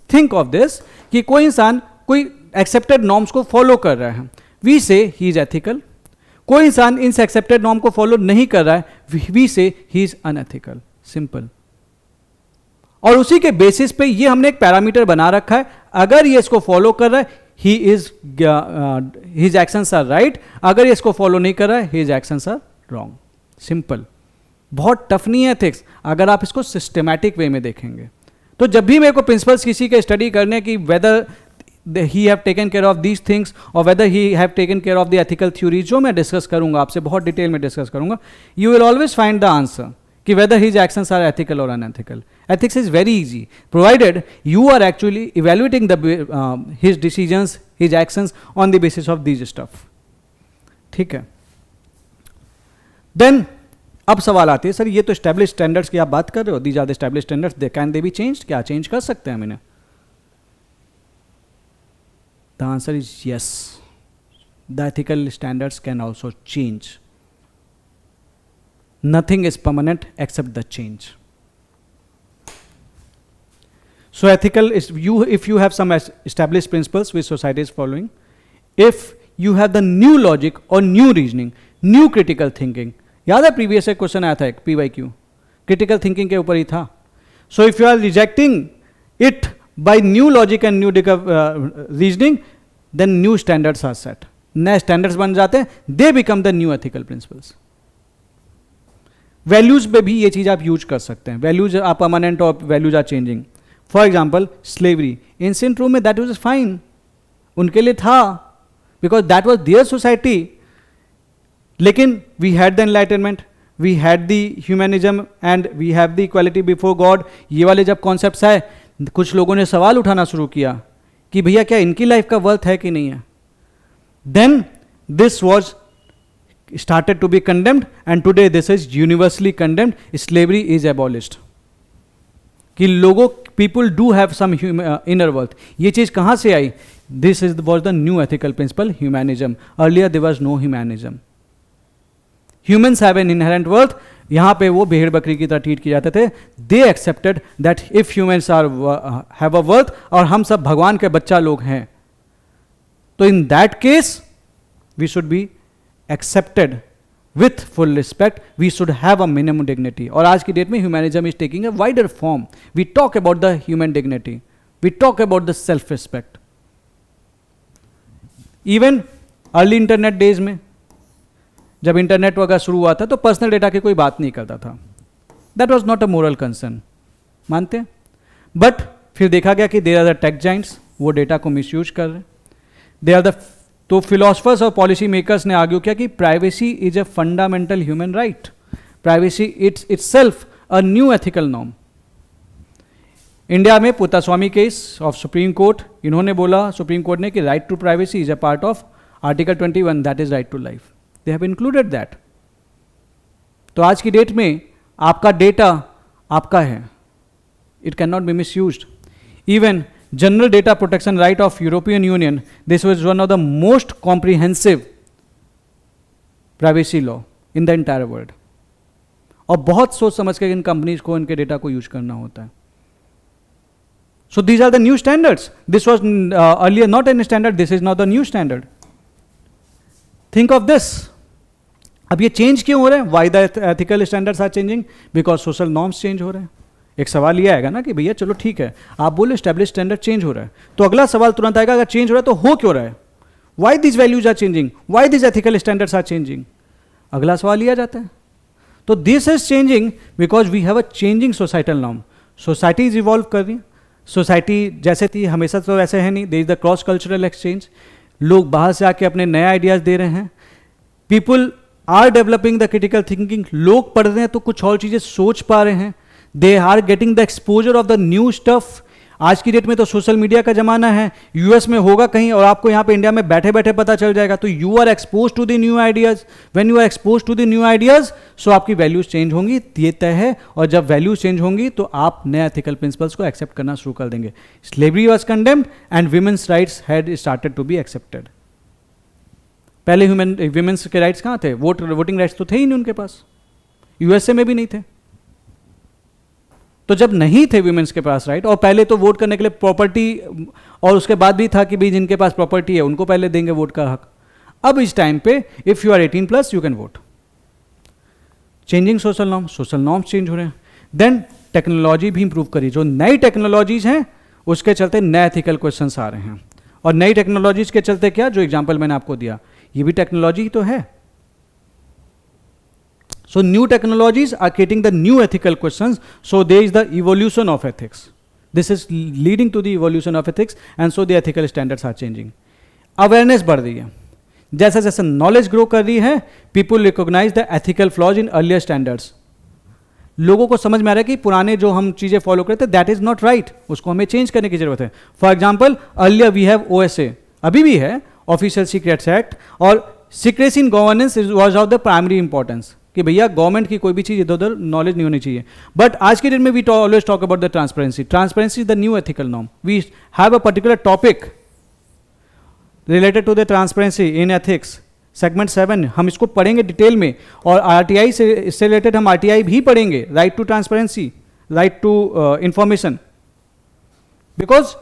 थिंक ऑफ दिस कि कोई इंसान कोई एक्सेप्टेड नॉर्म्स को फॉलो कर रहा है, वी से ही इज एथिकल. कोई इंसान इन एक्सेप्टेड नॉर्म को फॉलो नहीं कर रहा है, वी से ही इज अनएथिकल. सिंपल. और उसी के बेसिस पे ये हमने एक पैरामीटर बना रखा है. अगर ये इसको फॉलो कर रहा है, हिज एक्शंस आर राइट. अगर ये इसको फॉलो नहीं कर रहा है, his actions are wrong. Simple. बहुत टफ नहीं है एथिक्स, अगर आप इसको सिस्टमैटिक वे में देखेंगे. तो जब भी मेरे को प्रिंसिपल्स किसी के स्टडी करने की, whether he have taken care of these things और whether he have taken care of the ethical theories, जो मैं डिस्कस करूंगा आपसे, बहुत डिटेल में डिस्कस करूंगा, you will always find the answer कि whether his actions are ethical or unethical. Ethics is very easy, provided you are actually evaluating his decisions, his actions on the basis of these stuff. ठीक है. Then अब सवाल आते हैं, sir ये तो established standards की आप बात कर रहे हो, these are the established standards, can they be changed? क्या change कर सकते हैं हम इन्हें? The answer is yes. The ethical standards can also change. Nothing is permanent except the change. So ethical is if you have some established principles which society is following, if you have the new logic or new reasoning, new critical thinking. याद है previous एक question आया था एक PYQ, critical thinking के ऊपर ही था. So if you are rejecting it by new logic and new reasoning, then new standards are set. नए standards बन जाते हैं, they become the new ethical principles. Values पे भी ये चीज़ आप यूज कर सकते हैं. वैल्यूज आर परमानेंट और values are changing. For example slavery, ancient Rome में दैट वाज फाइन, उनके लिए था, because that was their society. लेकिन we had the enlightenment, we had the humanism and we have the equality before God. ये वाले जब concepts आए, कुछ लोगों ने सवाल उठाना शुरू किया कि भैया क्या इनकी लाइफ का वर्थ है कि नहीं है. Then this was started to be condemned and today this is universally condemned. Slavery is abolished. कि लोगों, people do have some inner worth. ये चीज़ कहाँ से आई? This was the new ethical principle, humanism. Earlier there was no humanism. Humans have an inherent worth. यहाँ पे वो भेड़ बकरी की तरह ट्रीट किए जाते थे. They accepted that if humans have a worth, और हम सब भगवान के बच्चा लोग हैं, तो in that case we should be accepted with full respect. We should have a minimum dignity. और आज की डेट में humanism is taking a wider form. We talk about the human dignity. We talk about the self respect. Even early internet days में जब internet वगैरह शुरू हुआ था तो पर्सनल डेटा की कोई बात नहीं करता था. That was not a moral concern. मानते हैं? बट फिर देखा गया कि there are the tech giants, वो डेटा को मिसयूज कर रहे हैं. दे आर द, तो फिलोसफर्स और पॉलिसी मेकर्स ने आर्ग्यू किया कि privacy is a fundamental human right. Privacy it's itself a new ethical norm. India में Puttaswamy case of supreme court, इन्होंने बोला सुप्रीम कोर्ट ने कि right to privacy is a part of article 21, that is right to life. They have included that. तो आज की date में आपका डेटा आपका है, it can not be miss used. Even general data protection right of European union, this was one of the most comprehensive privacy law in the entire world. और बहुत सोच समझ के इन कंपनीज को इनके डेटा को यूज करना होता है। So these are the new standards, this was earlier not an standard, this is not the new standard. Think of this, अब ये चेंज क्यों हो रहे हैं? Why the ethical standards are changing? Because social norms change हो रहे हैं। एक सवाल ये आएगा ना कि भैया चलो ठीक है, आप बोले स्टैब्लिश स्टैंडर्ड चेंज हो रहा है, तो अगला सवाल तुरंत आएगा अगर चेंज हो रहा है तो हो क्यों रहा है? Why this values are changing, why this ethical standards are changing? अगला सवाल ये आ जाता है। तो this is changing because we have a changing societal norm. Society is evolve कर रही है, सोसाइटी जैसे थी हमेशा तो वैसे है नहीं, there is the cross cultural exchange, लोग बाहर से आके अपने नए आइडियाज दे रहे हैं, people are developing the critical thinking, लोग पढ़ रहे हैं तो कुछ और चीजें सोच पा रहे हैं, they are getting the exposure of the new stuff. आज की डेट में तो सोशल मीडिया का जमाना है, यूएस में होगा कहीं और आपको यहाँ पे इंडिया में बैठे बैठे पता चल जाएगा। तो you are expose to the new ideas, when you are expose to the new ideas so आपकी वैल्यूज चेंज होंगी, ये तय है। और जब वैल्यूज चेंज होंगी तो आप नए एथिकल प्रिंसिपल्स को एक्सेप्ट करना शुरू कर देंगे। Slavery was condemned and women's rights had started to be accepted. पहले वीमेंस के राइट्स कहाँ थे? वोटिंग राइट्स तो थे ही नहीं उनके पास, यूएसए में भी नहीं थे। तो जब नहीं थे वीमेंस के पास राइट, और पहले तो वोट करने के लिए प्रॉपर्टी, और उसके बाद भी था कि भाई जिनके पास प्रॉपर्टी है उनको पहले देंगे वोट का हक। अब इस टाइम पे if you are 18+ you can vote. Changing social norms change हो रहे हैं। देन टेक्नोलॉजी भी इंप्रूव करी, जो नई टेक्नोलॉजीज हैं उसके चलते नए एथिकल क्वेश्चंस आ रहे हैं। और नई टेक्नोलॉजीज के चलते क्या, जो एग्जाम्पल मैंने आपको दिया, ये भी टेक्नोलॉजी ही तो है। So new technologies are creating the new ethical questions. So there is the evolution of ethics. This is leading to the evolution of ethics, and so the ethical standards are changing. Awareness बढ़ रही है, जैसे जैसे knowledge grow कर रही है, people recognize the ethical flaws in earlier standards. लोगों को समझ में आ रहा है कि पुराने जो हम चीज़ें फॉलो करते हैं दैट इज नॉट राइट, उसको हमें चेंज करने की जरूरत है। For example earlier we have OSA, अभी भी है, ऑफिशियल सीक्रेट्स एक्ट, और secrecy in governance was of the primary importance, कि भैया गवर्नमेंट की कोई भी चीज़ इधर उधर नॉलेज नहीं होनी चाहिए। बट आज के डेट में we always talk about the transparency. Transparency is the new ethical norm. We have a particular topic related to the transparency in ethics, segment 7, हम इसको पढ़ेंगे डिटेल में। और RTI से, इससे रिलेटेड हम RTI भी पढ़ेंगे, right to transparency, right to information. Because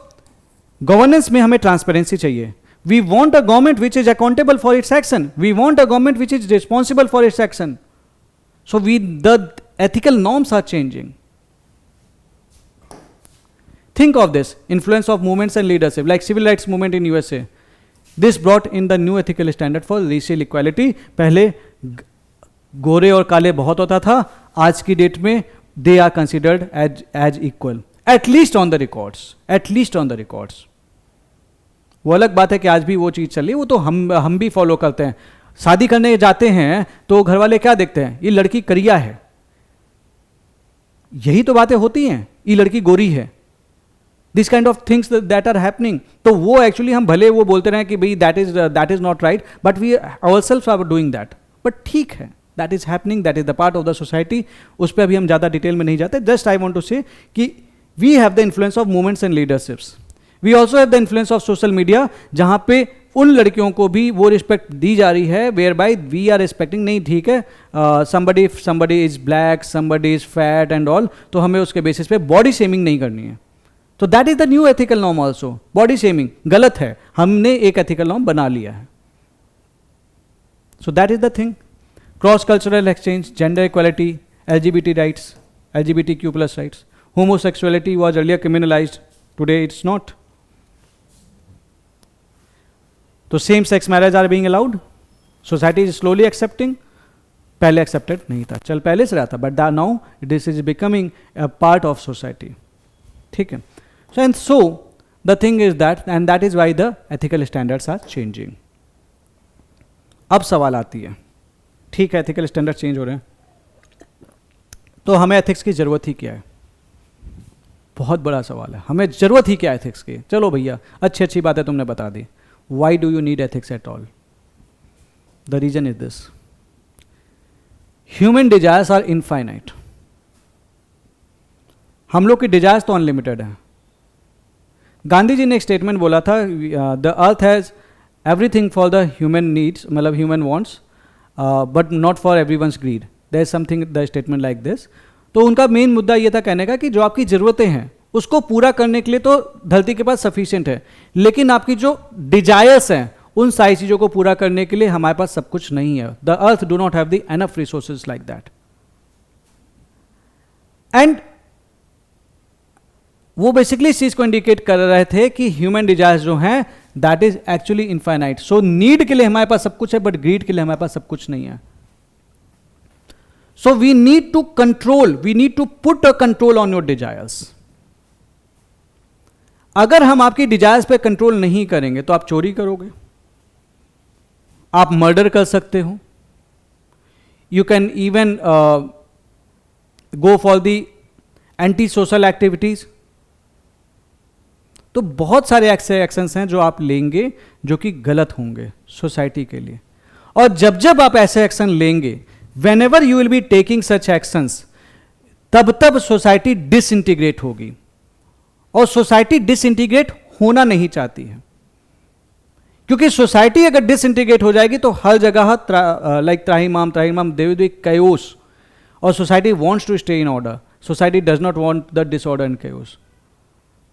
governance में हमें ट्रांसपेरेंसी चाहिए। We want a government which is accountable for its action. We want a government which is responsible for its action. So the ethical norms are changing. Think of this, influence of movements and leadership, like civil rights movement in USA. This brought in the new ethical standard for racial equality. पहले गोरे और काले बहुत होता था, आज की date में they are considered as equal, at least on the records, at least on the records. वो अलग बात है कि आज भी वो चीज़ चल रही है, वो तो हम भी फॉलो करते हैं। शादी करने जाते हैं तो घर वाले क्या देखते हैं, ये लड़की करिया है, यही तो बातें होती हैं, ये लड़की गोरी है, this kind of things that are happening. तो वो एक्चुअली हम भले वो बोलते रहे कि भाई that is not right, but we ourselves are doing that, but ठीक है, that is happening, that is the part of the society. उस पर अभी हम ज़्यादा डिटेल में नहीं जाते, just I want to say कि we have the influence of movements and leaderships. We also have the influence of social media, जहाँ पे उन लड़कियों को भी वो रिस्पेक्ट दी जा रही है whereby we are respecting, नहीं ठीक है somebody is black, somebody is fat and all, तो हमें उसके बेसिस पे बॉडी शेमिंग नहीं करनी है। तो that is the new ethical norm also. Body shaming गलत है, हमने एक एथिकल नॉर्म बना लिया है। So that is the thing. Cross cultural exchange, gender equality, LGBT rights, LGBTQ+ rights, homosexuality was earlier criminalised, today it's not. तो same sex marriage are being allowed, society is slowly accepting, पहले accepted नहीं था, चल पहले से रहा था, but now this is becoming a part of society, ठीक है। And so the thing is that, and that is why the ethical standards are changing. अब सवाल आती है, ठीक है एथिकल स्टैंडर्ड चेंज हो रहे हैं, तो हमें एथिक्स की जरूरत ही क्या है? बहुत बड़ा सवाल है, हमें जरूरत ही क्या है एथिक्स की? चलो भैया अच्छी अच्छी बातें तुमने बता दी, why do you need ethics at all? The reason is this, human desires are infinite. हम लोग की डिजायर्स तो अनलिमिटेड है। गांधी जी ने एक स्टेटमेंट बोला था, the earth has everything for the human needs, मतलब human wants, but not for everyone's greed. There is something the statement like this. तो उनका मेन मुद्दा ये था कहने का कि जो आपकी ज़रूरतें हैं उसको पूरा करने के लिए तो धरती के पास सफिशिएंट है, लेकिन आपकी जो डिजायर्स हैं उन सारी चीज़ों को पूरा करने के लिए हमारे पास सब कुछ नहीं है। The earth do not have the enough resources like that. And वो बेसिकली इस चीज को इंडिकेट कर रहे थे कि ह्यूमन डिजायर्स जो हैं that is actually infinite. So need के लिए हमारे पास सब कुछ है, बट ग्रीड के लिए हमारे पास सब कुछ नहीं है। So we need to control, we need to put a control on your desires. अगर हम आपकी डिजायर्स पे कंट्रोल नहीं करेंगे तो आप चोरी करोगे, आप मर्डर कर सकते हो, you can even go for the anti social activities. तो बहुत सारे ऐसे एक्शंस हैं जो आप लेंगे जो कि गलत होंगे सोसाइटी के लिए। और जब जब आप ऐसे एक्शन लेंगे, when ever you will be taking such actions, तब तब सोसाइटी डिसइंटीग्रेट होगी। और सोसाइटी डिसइंटीग्रेट होना नहीं चाहती है, क्योंकि सोसाइटी अगर डिसइंटीग्रेट हो जाएगी तो हर जगह लाइक त्राहिमाम देयर विल बी chaos, और society wants to stay in order. Society does not want the disorder and chaos।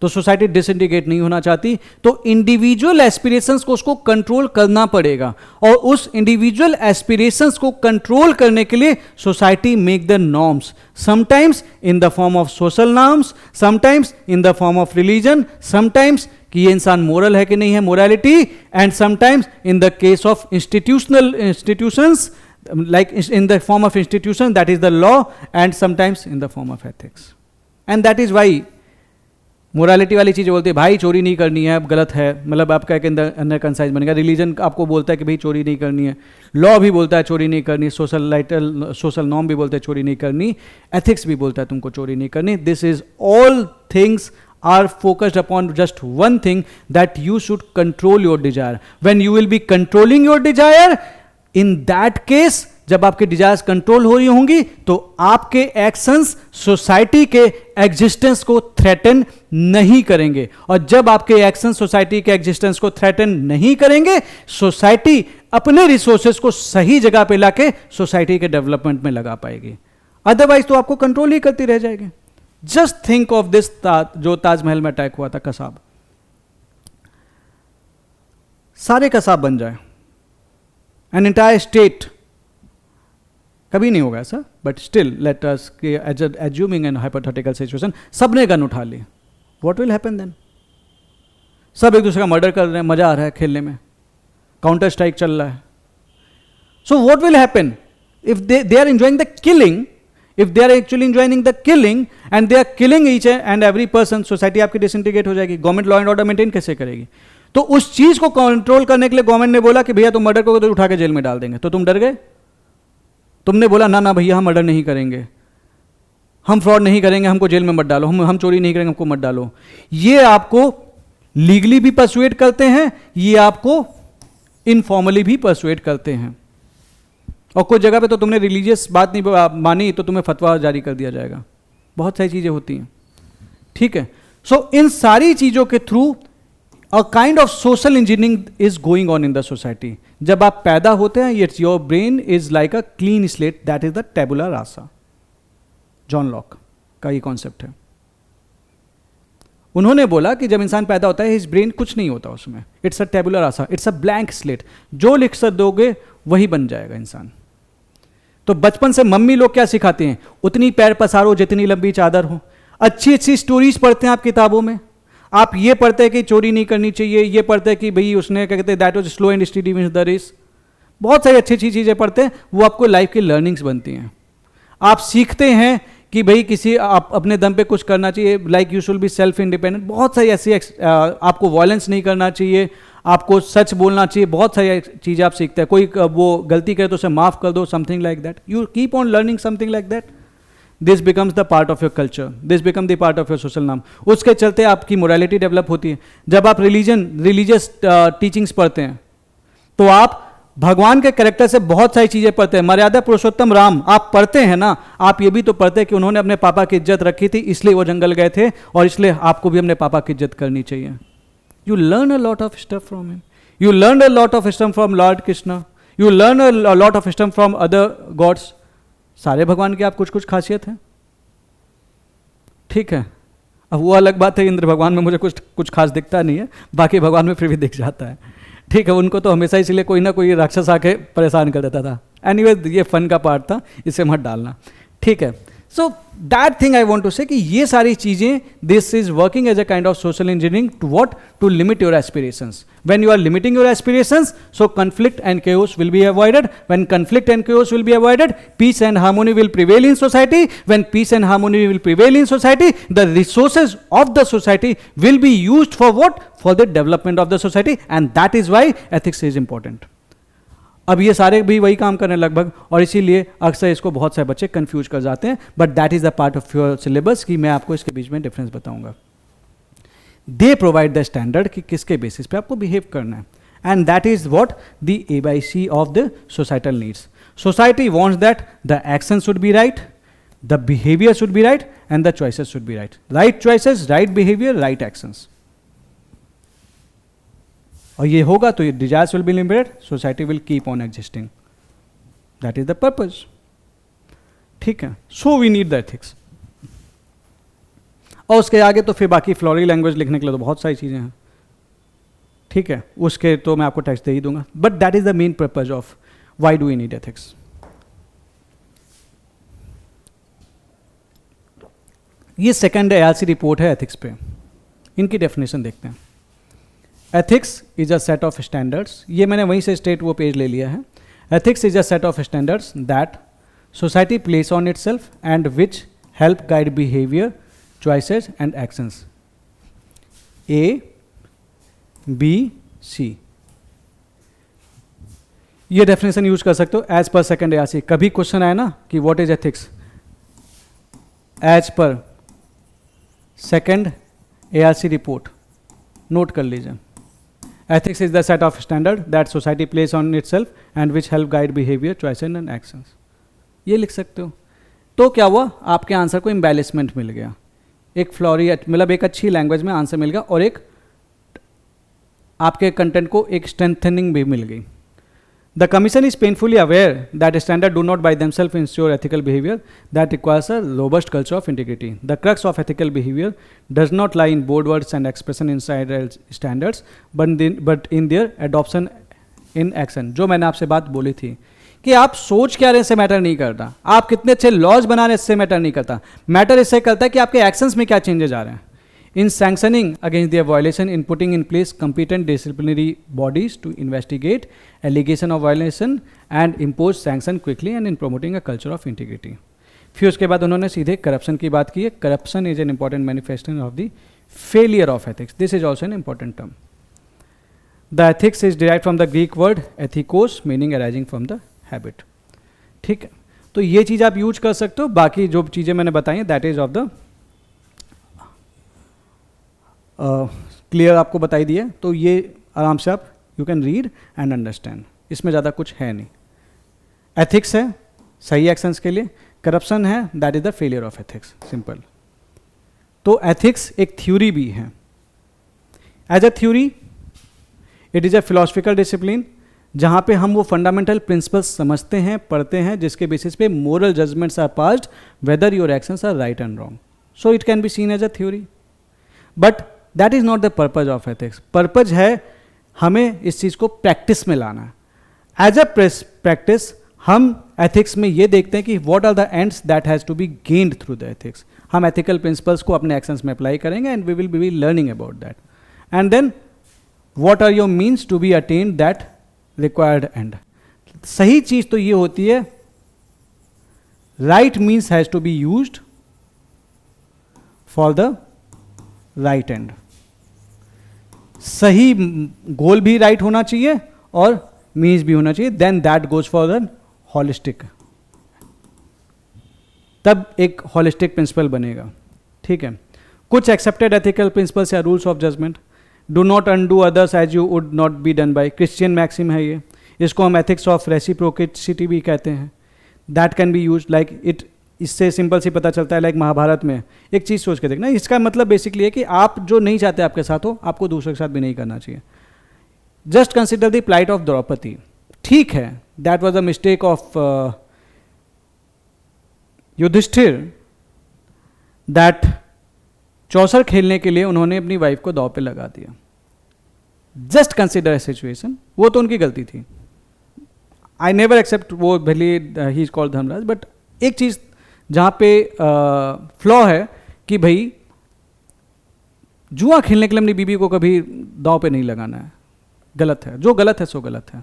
तो सोसाइटी डिसइंटीग्रेट नहीं होना चाहती, तो इंडिविजुअल एस्पिरेशंस को उसको कंट्रोल करना पड़ेगा। और उस इंडिविजुअल एस्पिरेशंस को कंट्रोल करने के लिए society make the norms, sometimes in the form of social norms, sometimes in the form of religion, sometimes कि ये इंसान मोरल है कि नहीं है, morality, and sometimes in the case of institutions like in the form of institution, that is the law, and sometimes in the form of ethics. And that is why morality वाली चीज़ें बोलती है भाई चोरी नहीं करनी है, अब गलत है, मतलब आपका एक अंदर कंसाइज बनेगा। रिलीजन आपको बोलता है कि भाई चोरी नहीं करनी है, लॉ भी बोलता है चोरी नहीं करनी, सोशल नॉर्म भी बोलते हैं चोरी नहीं करनी, एथिक्स भी बोलता है तुमको चोरी नहीं करनी। This is all things are focused upon just one thing, that you should control your desire. When you will be controlling your desire, in that case जब आपके डिजायर्स कंट्रोल हो रही होंगी तो आपके एक्शंस सोसाइटी के एग्जिस्टेंस को threaten नहीं करेंगे। और जब आपके एक्शंस सोसाइटी के एग्जिस्टेंस को थ्रेटन नहीं करेंगे, सोसाइटी अपने रिसोर्सेज को सही जगह पे लाके सोसाइटी के डेवलपमेंट में लगा पाएगी। अदरवाइज तो आपको कंट्रोल ही करती रह जाएगी। जस्ट थिंक ऑफ दिस, जो ताजमहल में अटैक हुआ था, कसाब, सारे कसाब बन जाए, एन एंटायर स्टेट, कभी नहीं होगा ऐसा, but still let us assuming an hypothetical situation, सबने गन उठा ली, व्हाट विल हैपन देन? सब एक दूसरे का मर्डर कर रहे हैं, मजा आ रहा है खेलने में, काउंटर स्ट्राइक चल रहा है। So what will happen if they are enjoying the killing? If they are actually enjoying the killing and they are killing each and every person, society आपकी डिसइंटीग्रेट हो जाएगी। Government law and order maintain कैसे करेगी? तो उस चीज को control करने के लिए गवर्नमेंट ने बोला कि भैया तुम मर्डर करोगे तो उठा के जेल में डाल देंगे, तो तुम डर गए? तुमने बोला ना ना भैया हम मर्डर नहीं करेंगे, हम फ्रॉड नहीं करेंगे, हमको जेल में मत डालो, हम चोरी नहीं करेंगे, हमको मत डालो। ये आपको लीगली भी परसुएट करते हैं, ये आपको इनफॉर्मली भी परसुएट करते हैं। और कुछ जगह पे तो तुमने रिलीजियस बात नहीं मानी तो तुम्हें फतवा जारी कर दिया जाएगा। बहुत सारी चीज़ें होती हैं, ठीक है। सो इन सारी चीज़ों के through a kind of social engineering is going on in the society. जब आप पैदा होते हैं, it's your brain is like a clean slate, that is the tabula rasa. John Locke का ये कॉन्सेप्ट है। उन्होंने बोला कि जब इंसान पैदा होता है, हिज ब्रेन कुछ नहीं होता उसमें, it's a tabula rasa, it's a blank slate, जो लिख कर दोगे वही बन जाएगा इंसान। तो बचपन से मम्मी लोग क्या सिखाते हैं? उतनी पैर पसारो जितनी लंबी चादर हो। अच्छी अच्छी स्टोरीज पढ़ते हैं आप किताबों में, आप ये पढ़ते हैं कि चोरी नहीं करनी चाहिए, ये पढ़ते हैं कि भाई उसने क्या कहते हैं that was slow and steady wins the race. बहुत सारी अच्छी अच्छी चीज़ें पढ़ते हैं, वो आपको लाइफ की लर्निंग्स बनती हैं। आप सीखते हैं कि भाई किसी आप अपने दम पे कुछ करना चाहिए, like you should be self independent. बहुत सारी ऐसी आपको वॉयलेंस नहीं करना चाहिए, आपको सच बोलना चाहिए, बहुत सारी चीज़ें आप सीखते हैं। कोई वो गलती करे तो उसे माफ़ कर दो, something like that. You keep on learning something like that, this becomes the part of your culture, this become the part of your social norm. उसके चलते आपकी मोरालिटी डेवलप होती है। जब आप रिलीजियस टीचिंग्स पढ़ते हैं तो आप भगवान के कैरेक्टर से बहुत सारी चीजें पढ़ते हैं। मर्यादा पुरुषोत्तम राम आप पढ़ते हैं ना, आप ये भी तो पढ़ते हैं कि उन्होंने अपने पापा की इज्जत रखी थी, इसलिए वो जंगल गए थे, और इसलिए आपको भी अपने पापा की इज्जत करनी चाहिए। You learn a lot of stuff from him, you learn a lot of stuff from Lord Krishna, you learn a lot of stuff from other gods. सारे भगवान के आप कुछ कुछ खासियत है, ठीक है। अब वो अलग बात है, इंद्र भगवान में मुझे कुछ खास दिखता नहीं है, बाकी भगवान में फिर भी दिख जाता है, ठीक है। उनको तो हमेशा इसलिए कोई ना कोई राक्षस आके परेशान कर देता था। एनीवे ये फन का पार्ट था, इसे मत डालना, ठीक है। So that thing I want to say कि ये सारी चीज़ें, this is working as a kind of social engineering to what, to limit your aspirations. When you are limiting your aspirations, so conflict and chaos will be avoided. When conflict and chaos will be avoided, peace and harmony will prevail in society. When peace and harmony will prevail in society, the resources of the society will be used for what? For the development of the society, and that is why ethics is important. अब ये सारे भी वही काम कर रहे हैं लगभग, और इसीलिए अक्सर इसको बहुत सारे बच्चे कंफ्यूज कर जाते हैं, but that is the part of your syllabus कि मैं आपको इसके बीच में डिफरेंस बताऊंगा। दे प्रोवाइड द स्टैंडर्ड कि किसके बेसिस पे आपको बिहेव करना है, and that is what the ABC of the societal needs. Society wants that the action should be right, the behaviour should be right, and the choices should be right. Right choices, right behaviour, right actions, और ये होगा तो ये desires will be limited, society will keep on existing, that is the purpose, ठीक है। So we need the ethics. और उसके आगे तो फिर बाकी फ्लोरी लैंग्वेज लिखने के लिए तो बहुत सारी चीज़ें हैं, ठीक है, उसके तो मैं आपको टेक्स्ट दे ही दूंगा, but that is the main purpose of why do we need ethics. ये सेकंड ARC रिपोर्ट है एथिक्स पे, इनकी डेफिनेशन देखते हैं। Ethics is a set of standards, ये मैंने वहीं से स्टेट वो पेज ले लिया है। Ethics is a set of standards that society place on itself and which help guide behaviour, choices and actions. A, B, C. ये डेफिनेशन यूज कर सकते हो एज पर सेकंड ARC। कभी क्वेश्चन आए ना कि what is ethics, as per second ARC report note कर लीजिए। Ethics is the set of standard that society place on itself and which help guide behaviour, choices and actions. ये लिख सकते हो। तो क्या हुआ, आपके आंसर को इम्बैलेंसमेंट मिल गया, एक फ्लोरी मतलब एक अच्छी लैंग्वेज में आंसर मिल गया, और एक आपके कंटेंट को एक स्ट्रेंथनिंग भी मिल गई। The commission is painfully aware that standard do not by themselves ensure ethical behaviour that requires a robust culture of integrity. The crux of ethical behaviour does not lie in bold words and expression inside standards but in their adoption in action. जो मैंने आपसे बात बोली थी कि आप सोच क्या रहे इससे मैटर नहीं करता, आप कितने अच्छे लॉज बना रहे इससे मैटर नहीं करता, मैटर इससे करता है कि आपके एक्शंस में क्या चेंजेस आ रहे हैं। In sanctioning against their violation, in putting in place competent disciplinary bodies to investigate allegation of violation and impose sanction quickly and in promoting a culture of integrity. फिर उसके बाद उन्होंने सीधे करप्शन की बात की है। Corruption is an important manifestation of the failure of ethics, this is also an important term. The ethics is derived from the Greek word ethikos meaning arising from the habit, ठीक है। तो ये चीज़ आप यूज कर सकते हो। बाकी जो चीज़ें मैंने बताई हैं that is of the clear आपको बताई दी है, तो ये आराम से आप you can read and understand, इसमें ज़्यादा कुछ है नहीं। एथिक्स है सही एक्शंस के लिए, करप्शन है that is the failure of ethics, simple. तो एथिक्स एक थ्योरी भी है। As a theory it is a philosophical discipline जहाँ पे हम वो फंडामेंटल प्रिंसिपल्स समझते हैं, पढ़ते हैं, जिसके बेसिस पे moral judgements are passed whether your actions are right and wrong. So it can be seen as a theory, but that is not the purpose of ethics. Purpose है हमें इस चीज़ को प्रैक्टिस में लाना है। एज अ प्रैक्टिस हम ethics में ये देखते हैं कि what are the ends that has to be gained through the ethics. हम एथिकल प्रिंसिपल्स को अपने एक्शंस में अप्लाई करेंगे and we will be learning about that, and then what are your means to be attained that required end. सही चीज तो ये होती है right means has to be used for the right end. सही goal भी right होना चाहिए और मीन्स भी होना चाहिए, then that goes for the holistic, तब एक हॉलिस्टिक प्रिंसिपल बनेगा, ठीक है। कुछ एक्सेप्टेड एथिकल प्रिंसिपल्स या rules of judgement, do not undo others as you would not be done by, Christian maxim है ये। इसको हम एथिक्स ऑफ रेसिप्रोकेसिटी भी कहते हैं. That can be use like it. इससे सिंपल सी पता चलता है लाइक महाभारत में एक चीज़ सोच के देखना. इसका मतलब बेसिकली है कि आप जो नहीं चाहते आपके साथ हो, आपको दूसरे के साथ भी नहीं करना चाहिए. Just consider the plight of Draupadi. ठीक है, that was a mistake of Yudhishthira, that चौसर खेलने के लिए उन्होंने अपनी वाइफ को दांव पे लगा दिया. Just consider a situation. वो तो उनकी गलती थी. आई नेवर एक्सेप्ट वो भले ही इज कॉल्ड धर्मराज, बट एक चीज़ जहाँ पे फ्लॉ है कि भाई जुआ खेलने के लिए अपनी बीबी को कभी दांव पे नहीं लगाना है. गलत है. जो गलत है सो गलत है.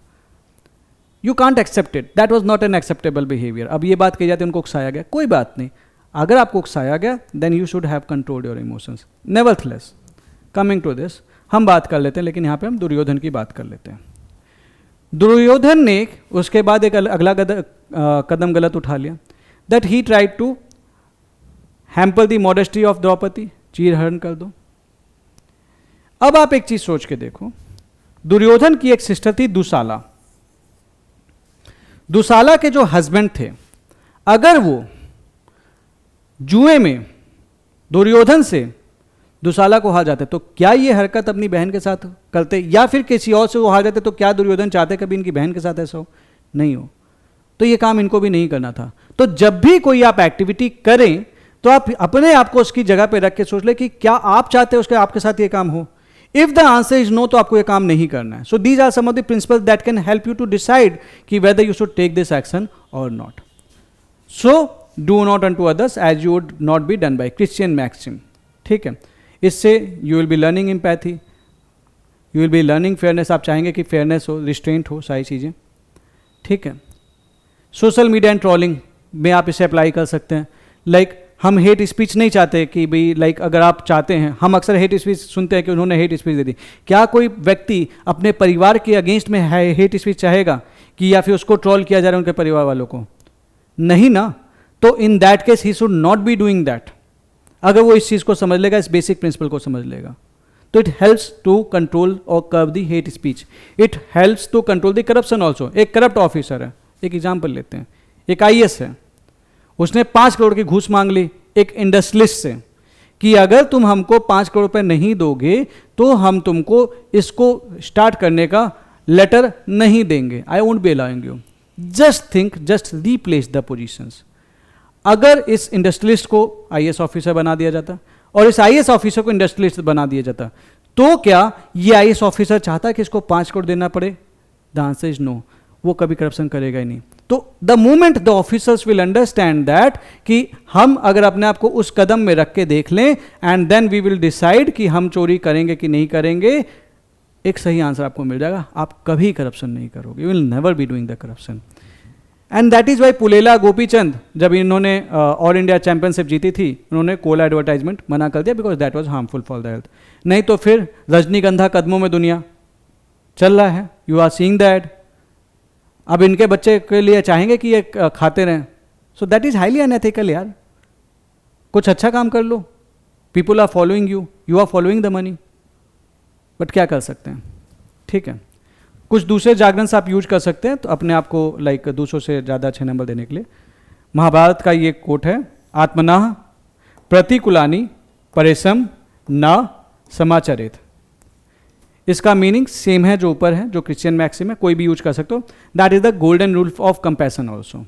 You can't accept it. That was not an acceptable behaviour. अब ये बात कही जाती है उनको उकसाया गया. कोई बात नहीं, अगर आपको उकसाया गया then you should have control your emotions. Nevertheless, coming to this, हम बात कर लेते हैं, लेकिन यहाँ पे हम दुर्योधन की बात कर लेते हैं. दुर्योधन ने उसके बाद एक अगला कदम गलत उठा लिया. That he tried to hamper the modesty of Draupadi. चीरहरण कर दो. अब आप एक चीज सोच के देखो, दुर्योधन की एक सिस्टर थी दुशाला. दुशाला के जो हस्बैंड थे, अगर वो जुए में दुर्योधन से दुशाला को हार जाते तो क्या ये हरकत अपनी बहन के साथ करते, या फिर किसी और से वो हार जाते तो क्या दुर्योधन चाहते कभी इनकी बहन के साथ ऐसा हो? नहीं हो. तो ये काम इनको भी नहीं करना था. तो जब भी कोई आप एक्टिविटी करें तो आप अपने आप को उसकी जगह पे रख के सोच ले कि क्या आप चाहते हैं उसके आपके साथ ये काम हो. If the answer is no, तो आपको ये काम नहीं करना है. So these are some of the principles that can help you to decide कि whether you should take this action और not. So do not unto others as you would not be done by Christian maxim. ठीक है, इससे you will be learning empathy, you will be learning fairness. आप चाहेंगे कि fairness हो, restraint हो, सारी चीज़ें. ठीक है. सोशल मीडिया एंड ट्रोलिंग में आप इसे अप्लाई कर सकते हैं. लाइक हम हेट स्पीच नहीं चाहते कि भाई लाइक अगर आप चाहते हैं, हम अक्सर हेट स्पीच सुनते हैं कि उन्होंने हेट स्पीच दे दी. क्या कोई व्यक्ति अपने परिवार के अगेंस्ट में हेट स्पीच चाहेगा कि या फिर उसको ट्रोल किया जा रहा है उनके परिवार वालों को? नहीं ना. तो in that case he should not be doing that. अगर वो इस चीज़ को समझ लेगा, इस बेसिक प्रिंसिपल को समझ लेगा, तो इट हेल्प्स टू कंट्रोल और curb the hate speech. It helps to control the corruption also. एक करप्ट ऑफिसर है, एक एग्जाम्पल लेते हैं, एक IAS है, उसने 5 करोड़ की घूस मांग ली एक इंडस्ट्रियलिस्ट से कि अगर तुम हमको 5 करोड़ रुपए नहीं दोगे तो हम तुमको इसको स्टार्ट करने का लेटर नहीं देंगे. I won't be allowing you. Just think, just replace the positions. अगर इस इंडस्ट्रियलिस्ट को IAS ऑफिसर बना दिया जाता और इस IAS ऑफिसर को इंडस्ट्रियलिस्ट बना दिया जाता, तो क्या ये IAS ऑफिसर चाहता कि इसको 5 करोड़ देना पड़े? The answer is no. वो कभी करप्शन करेगा ही नहीं. तो the moment the officers will understand that कि हम अगर अपने आप को उस कदम में रख के देख लें and then we will decide कि हम चोरी करेंगे कि नहीं करेंगे, एक सही आंसर आपको मिल जाएगा. आप कभी करप्शन नहीं करोगे. You will never be doing the corruption. And that is why Pullela Gopichand, जब इन्होंने ऑल इंडिया चैंपियनशिप जीती थी, उन्होंने कोला एडवर्टाइजमेंट मना कर दिया because that was harmful for the health. नहीं तो फिर रजनीगंधा कदमों में दुनिया चल रहा है. You are seeing that. अब इनके बच्चे के लिए चाहेंगे कि ये खाते रहें. So that is highly unethical यार. कुछ अच्छा काम कर लो. People are following you, you are following the money. But क्या कर सकते हैं. ठीक है, कुछ दूसरे जागरण आप यूज कर सकते हैं तो अपने आप को लाइक दूसरों से ज़्यादा अच्छे नंबर देने के लिए. महाभारत का ये कोट है, आत्मनः प्रतिकूलानि परेशम न समाचरित. इसका मीनिंग सेम है जो ऊपर है, जो क्रिश्चियन मैक्सिम है, कोई भी यूज कर सकते हो. That is the golden rule of compassion also.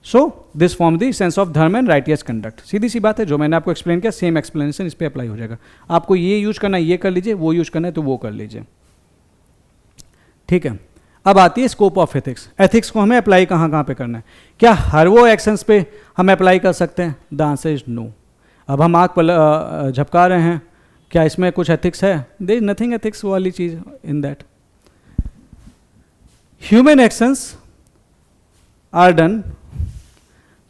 So this form the sense of धर्म एंड राइटियस कंडक्ट. सीधी सी बात है, जो मैंने आपको एक्सप्लेन किया सेम एक्सप्लेनेशन इस पर अप्लाई हो जाएगा. आपको ये यूज करना है ये कर लीजिए, वो यूज करना है तो वो कर लीजिए. ठीक है. अब आती है स्कोप ऑफ एथिक्स. एथिक्स को हमें अप्लाई कहाँ कहाँ पे करना है. क्या हर वो एक्शंस पे हम अप्लाई कर सकते हैं? The answer is no. अब हम आँख झपका रहे हैं, क्या इसमें कुछ एथिक्स है? देयर इज नथिंग एथिक्स वाली चीज in that. Human actions are done.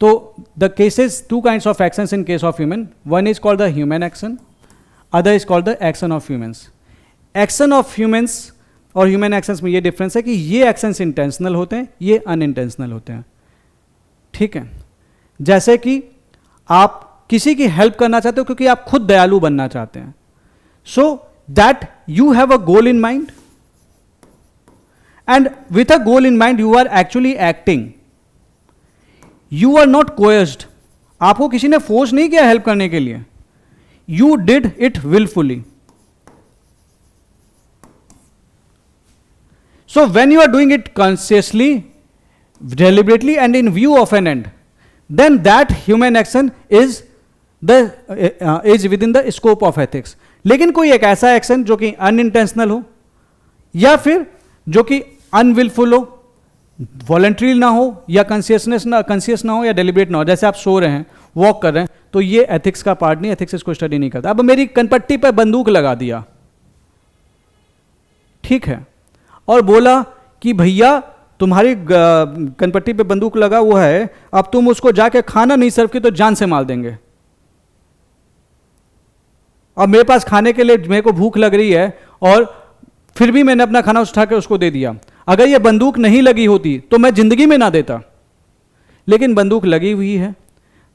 तो the cases, 2 kinds of actions in case of human. One is called the human action, other is called the action of humans. Action of humans और human actions में ये difference है कि ये actions intentional होते हैं, ये अनइंटेंशनल होते हैं. ठीक है. जैसे कि आप किसी की हेल्प करना चाहते हो क्योंकि आप खुद दयालु बनना चाहते हैं. So that you have a goal in mind, and with a goal in mind you are actually acting. You are not coerced. आपको किसी ने फोर्स नहीं किया हेल्प करने के लिए. You did it willfully. So when you are doing it consciously, deliberately and in view of an end, then that human action is within the scope of ethics. लेकिन कोई एक ऐसा एक्शन जो कि अनइंटेंशनल हो या फिर जो कि अनविलफुल हो, वॉलंटरी ना हो या कंसियस ना हो या डेलिब्रेट ना हो, जैसे आप सो रहे हैं, वॉक कर रहे हैं, तो ये एथिक्स का पार्ट नहीं, एथिक्स इसको स्टडी नहीं करता. अब मेरी कनपट्टी पर बंदूक लगा दिया, ठीक है, और बोला कि भैया तुम्हारी कनपट्टी पे बंदूक लगा हुआ है, अब तुम उसको जाके खाना नहीं सर्व की तो जान से मार देंगे. अब मेरे पास खाने के लिए मेरे को भूख लग रही है और फिर भी मैंने अपना खाना उठा के उसको दे दिया. अगर ये बंदूक नहीं लगी होती तो मैं जिंदगी में ना देता, लेकिन बंदूक लगी हुई है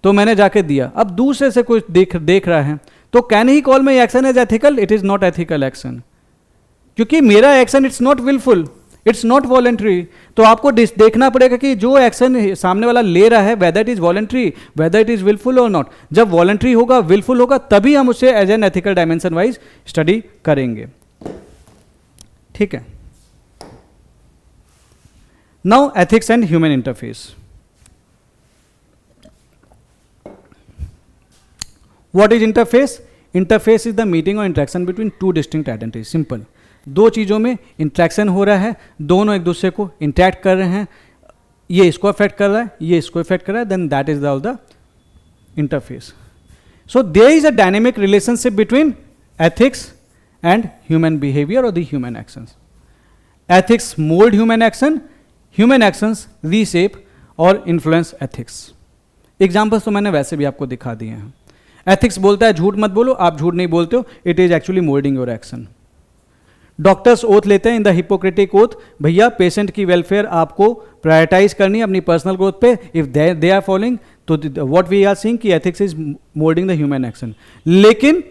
तो मैंने जाके दिया. अब दूसरे से कोई देख रहा है तो can he call my action as ethical? It is not ethical action, क्योंकि मेरा action it's not wilful, it's not voluntary. तो आपको देखना पड़ेगा कि जो एक्शन सामने वाला ले रहा है whether it is voluntary, whether it is willful और नॉट. जब वॉलंटरी होगा, विलफुल होगा, तभी हम उसे as an ethical dimension wise study करेंगे. ठीक है. Now ethics and human interface. What is interface? Interface is the meeting और interaction between two distinct identities. Simple, दो चीज़ों में इंट्रैक्शन हो रहा है, दोनों एक दूसरे को इंटरेक्ट कर रहे हैं, ये इसको अफेक्ट कर रहा है, ये इसको अफेक्ट कर रहा है, then that is the interface. So there is a dynamic relationship between ethics and human behaviour और the human actions. Ethics mould human actions reshape और इन्फ्लुएंस एथिक्स. एग्जाम्पल्स तो मैंने वैसे भी आपको दिखा दिए हैं. एथिक्स बोलता है झूठ मत बोलो, आप झूठ नहीं बोलते हो, it is actually moulding your action. Doctors oath लेते हैं इन द हिपोक्रेटिक ओथ, भैया पेशेंट की वेलफेयर आपको प्रायोरिटाइज करनी है अपनी पर्सनल ग्रोथ पे. इफ दे आर फॉलोइंग, तो व्हाट वी आर सीइंग कि ethics is moulding the human action. लेकिन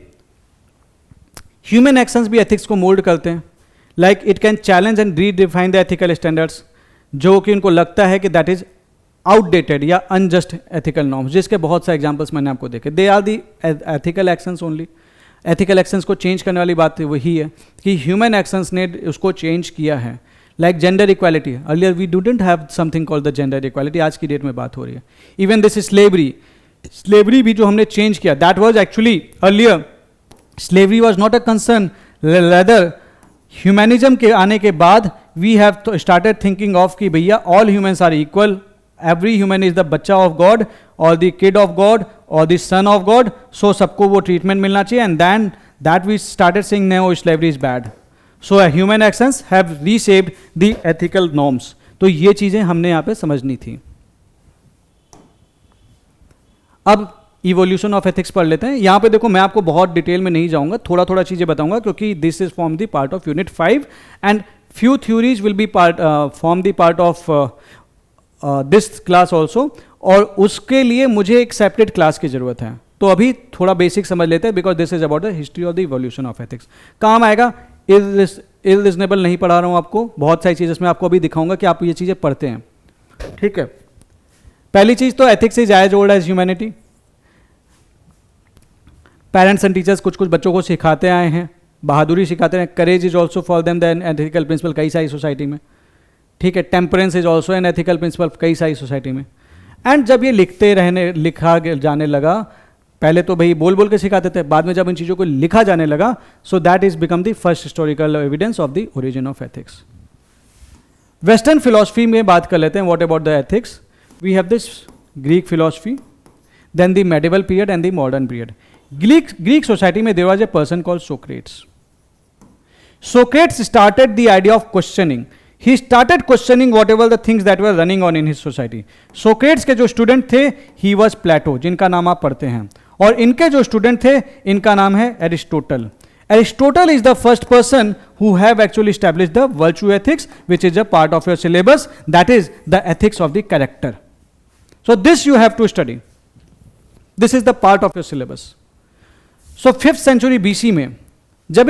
ह्यूमन एक्शंस भी एथिक्स को मोल्ड करते हैं. Like it can challenge and redefine the ethical standards, जो कि उनको लगता है कि दैट इज आउटडेटेड या अनजस्ट एथिकल नॉर्म्स, जिसके बहुत सारे एग्जाम्पल्स मैंने आपको देखे. They are the ethical actions only. Ethical actions को चेंज करने वाली बात वही है कि ह्यूमन एक्शंस ने उसको चेंज किया है. Like gender equality, earlier we didn't have something called the gender equality, आज की डेट में बात हो रही है. इवन दिस स्लेवरी भी जो हमने चेंज किया, that was actually earlier slavery was not a concern, rather humanism के आने के बाद we have started thinking of कि भैया all humans are equal, every human is the बच्चा ऑफ गॉड और द किड ऑफ गॉड और the son of God, so सबको वो ट्रीटमेंट मिलना चाहिए. And then that we started saying no, slavery is bad. So human actions have reshaped the ethical norms. तो ये चीजें हमने यहाँ पे समझनी थी. अब इवोल्यूशन ऑफ एथिक्स पढ़ लेते हैं. यहाँ पे देखो, मैं आपको बहुत डिटेल में नहीं जाऊंगा, थोड़ा थोड़ा चीजें बताऊंगा, क्योंकि this is form the part of unit 5 and few theories will be form the part of this class also. और उसके लिए मुझे एक सेपरेट क्लास की जरूरत है. तो अभी थोड़ा बेसिक समझ लेते हैं, because this is about the history of the evolution of ethics. काम आएगा. इरिजनेबल नहीं पढ़ा रहा हूँ आपको, बहुत सारी चीज़ें मैं आपको अभी दिखाऊंगा कि आप ये चीज़ें पढ़ते हैं. ठीक है. पहली चीज़ तो ethics is as old as humanity. Parents and teachers कुछ कुछ बच्चों को सिखाते आए हैं, बहादुरी सिखाते हैं. Courage is also for them the ethical principle कई सारी सोसाइटी में. ठीक है. Temperance is also an ethical principle कई सारी सोसाइटी में. एंड जब ये लिखा जाने लगा, पहले तो भाई बोल बोल के सिखाते थे, बाद में जब इन चीज़ों को लिखा जाने लगा, so that is become the first historical evidence of the origin of ethics. Western philosophy में बात कर लेते हैं. What about the ethics? We have this Greek philosophy, then the medieval period and the modern period. Greek society में there was a person called Socrates. Socrates started the idea of questioning. He started questioning whatever the things that were running on in his society. Socrates के जो student थे, he was Plato, जिनका नाम आप पढ़ते हैं, और इनके जो स्टूडेंट थे, इनका नाम है Aristotle. Aristotle is the first person who have actually established the virtue ethics, which is a part of your syllabus, that is the ethics of the character. So this you have to study. This is the part of your syllabus. So 5th century BC में जब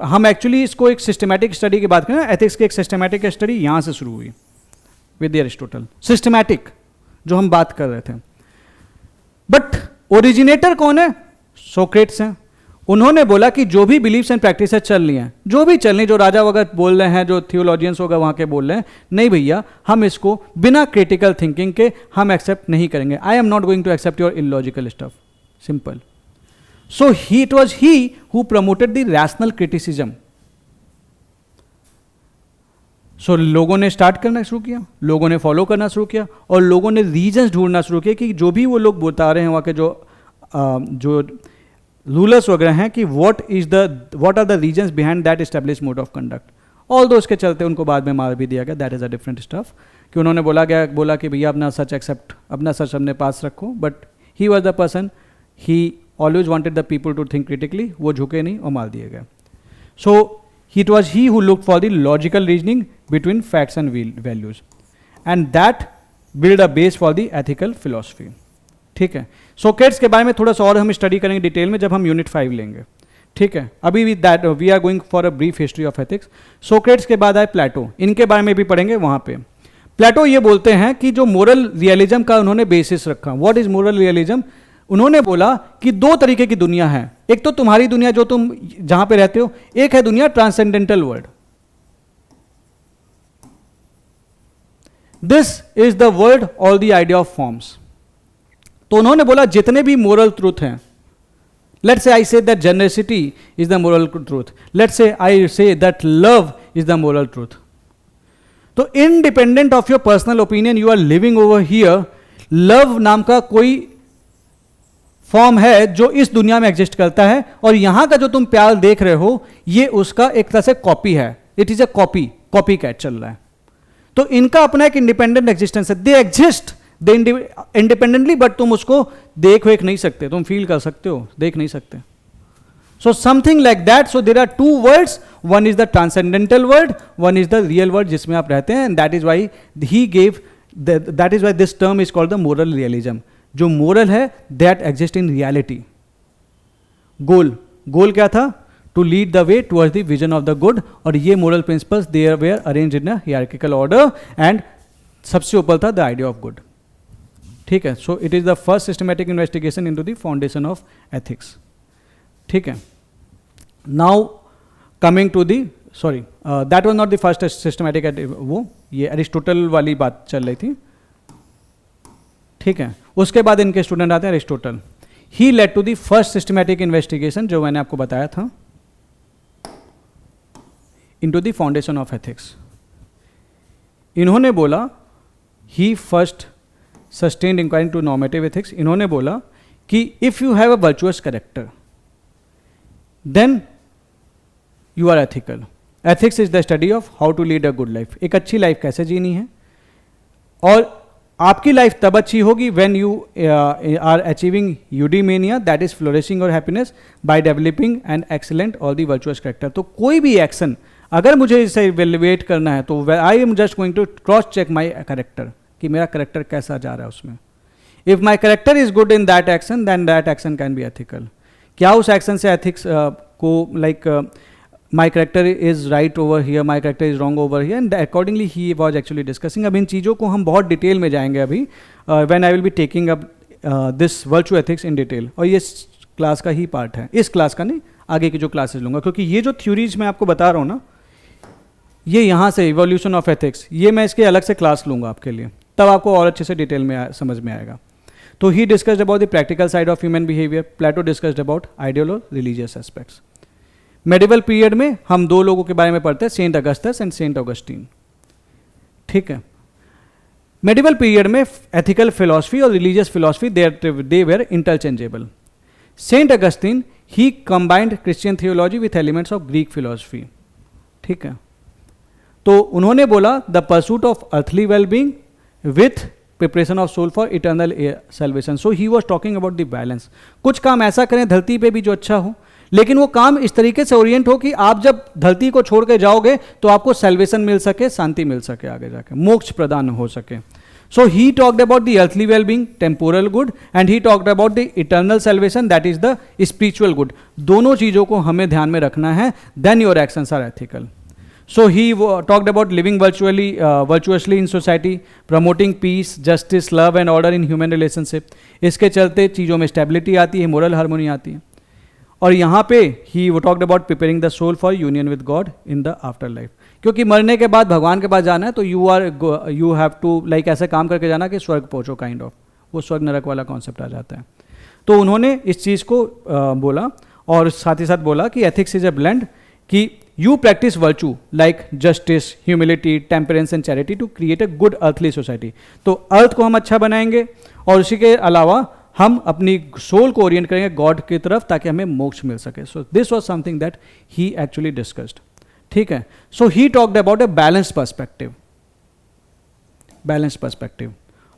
हम actually इसको एक systematic study की बात करें, ethics की एक सिस्टमैटिक स्टडी यहाँ से शुरू हुई विद एरिस्टोटल, सिस्टमैटिक जो हम बात कर रहे थे। बट ओरिजिनेटर कौन है? सोक्रेट्स हैं। उन्होंने बोला कि जो भी बिलीफ्स एंड प्रैक्टिसेस चल रही हैं, जो भी चल रही, जो राजा वगैरह बोल रहे हैं, जो थियोलॉजियंस वगैरह वहाँ के बोल रहे हैं, नहीं भैया, हम इसको बिना क्रिटिकल थिंकिंग के हम एक्सेप्ट नहीं करेंगे। I am not going to accept your illogical stuff, simple. So it was he who promoted the rational criticism. So लोगों ने स्टार्ट करना शुरू किया, लोगों ने फॉलो करना शुरू किया, और लोगों ने रीजंस ढूंढना शुरू किया कि जो भी वो लोग बता रहे हैं वहाँ के जो रूलर्स वगैरह हैं कि what are the reasons behind that establish mode of conduct. Although उसके चलते उनको बाद में मार भी दिया गया, that is a different stuff, कि उन्होंने बोला कि भैया अपना सच एक्सेप्ट, अपना सच अपने पास रखो। But he was the person, he always wanted the people to think critically, वो झुके नहीं और मार दिए गए। सो it was he who looked for the logical reasoning between facts and values, and that build a base for the ethical philosophy। ठीक है, Socrates के बारे में थोड़ा सा और हम स्टडी करेंगे डिटेल में जब हम यूनिट 5 लेंगे। ठीक है, अभी भी that we are going for a brief history of ethics. Socrates के बाद आए प्लेटो, इनके बारे में भी पढ़ेंगे वहाँ पे। प्लेटो ये बोलते हैं कि जो मोरल रियलिज्म का उन्होंने बेसिस रखा, व्हाट इज मोरल रियलिज्म, उन्होंने बोला कि दो तरीके की दुनिया है, एक तो तुम्हारी दुनिया जो तुम जहां पे रहते हो, एक है दुनिया transcendental world. This is the world all the idea of forms. तो उन्होंने बोला जितने भी मोरल ट्रूथ हैं, let's say I say that generosity is the moral truth, let's say I say that love is the moral truth. तो independent of your personal opinion you are living over here, love नाम का कोई form है जो इस दुनिया में exist करता है, और यहां का जो तुम प्यार देख रहे हो ये उसका एक तरह से कॉपी है, it is a copy cat चल रहा है। तो इनका अपना एक इंडिपेंडेंट एग्जिस्टेंस है, they exist they independently, but तुम उसको देख वेख नहीं सकते, तुम फील कर सकते हो, देख नहीं सकते। So something like that. So there are two worlds, one is the transcendental world, one is the real world जिसमें आप रहते हैं, and that is why he gave, that is why this term is called the moral realism. जो moral है that exist in reality. Goal क्या था? To lead the way towards the vision of the good, और ये moral principles there were arranged in a hierarchical order, and सबसे ऊपर था the idea of good. ठीक है, so it is the first systematic investigation into the foundation of ethics. ठीक है, now coming to the sorry that was not the first systematic, वो ये Aristotle वाली बात चल रही थी। ठीक है, उसके बाद इनके स्टूडेंट आते हैं Aristotle. He led to the first systematic investigation जो मैंने आपको बताया था into the foundation of ethics. इन्होंने बोला he first sustained inquiry to normative ethics. इन्होंने बोला कि if you have a virtuous character then you are ethical. Ethics is the study of how to lead a good life. एक अच्छी life कैसे जीनी है, और आपकी लाइफ तब अच्छी होगी when you are achieving eudaimonia, that is flourishing और happiness by developing an excellent और द वर्चुअस कैरेक्टर। तो कोई भी एक्शन अगर मुझे इसे इवेल्युएट करना है तो I am just going to cross check my character कि मेरा कैरेक्टर कैसा जा रहा है उसमें। If my character is good in that action then that action can be ethical. क्या उस एक्शन से एथिक्स को like my character is right over here, my character is wrong over here, and accordingly he was actually discussing। अब इन चीज़ों को हम बहुत detail में जाएंगे अभी, when I will be taking up this virtue ethics in detail, और ये क्लास का ही पार्ट है, इस क्लास का नहीं, आगे की जो क्लासेस लूँगा, क्योंकि ये जो थ्योरीज मैं आपको बता रहा हूँ ना, ये यहाँ से इवोल्यूशन ऑफ एथिक्स, ये मैं इसके अलग से क्लास लूँगा आपके लिए, तब आपको और अच्छे से डिटेल में समझ में आएगा। तो he discussed about the practical side of human behaviour, Plato discussed about ideal और रिलीजियस एस्पेक्ट्स। मेडिवल पीरियड में हम दो लोगों के बारे में पढ़ते हैं, saint Augustus and saint Augustine. ठीक है, मेडिवल पीरियड में एथिकल फिलॉसफी और religious philosophy they were interchangeable. Saint Augustine he combined Christian theology with elements of Greek philosophy. ठीक है, तो उन्होंने बोला the pursuit of earthly wellbeing with preparation of soul for eternal salvation. So he was talking about the balance. कुछ काम ऐसा करें धरती पे भी जो अच्छा हो, लेकिन वो काम इस तरीके से ओरिएंट हो कि आप जब धरती को छोड़ के जाओगे तो आपको सेल्वेशन मिल सके, शांति मिल सके, आगे जाके मोक्ष प्रदान हो सके। So he talked about the earthly well-being, temporal good, and he talked about the eternal salvation, that is the spiritual good. दोनों चीज़ों को हमें ध्यान में रखना है, then your actions are ethical. So he talked about living virtuously in society, promoting peace, justice, love and order in human relationship. इसके चलते चीज़ों में stability आती है, moral harmony आती है. और यहाँ पे ही वो talked about preparing the soul for union with God in the afterlife, क्योंकि मरने के बाद भगवान के पास जाना है तो यू हैव टू लाइक ऐसे काम करके जाना कि स्वर्ग पहुँचो, काइंड ऑफ वो स्वर्ग नरक वाला कॉन्सेप्ट आ जाता है. तो उन्होंने इस चीज़ को बोला और साथ ही साथ बोला कि एथिक्स इज अ ब्लेंड, कि you practice virtue like justice, humility, temperance and charity to create a good earthly society. तो अर्थ को हम अच्छा बनाएंगे और उसी के अलावा हम अपनी सोल को ओरिएंट करेंगे गॉड की तरफ ताकि हमें मोक्ष मिल सके. So this was something that he actually discussed. ठीक है. So he talked about a balanced perspective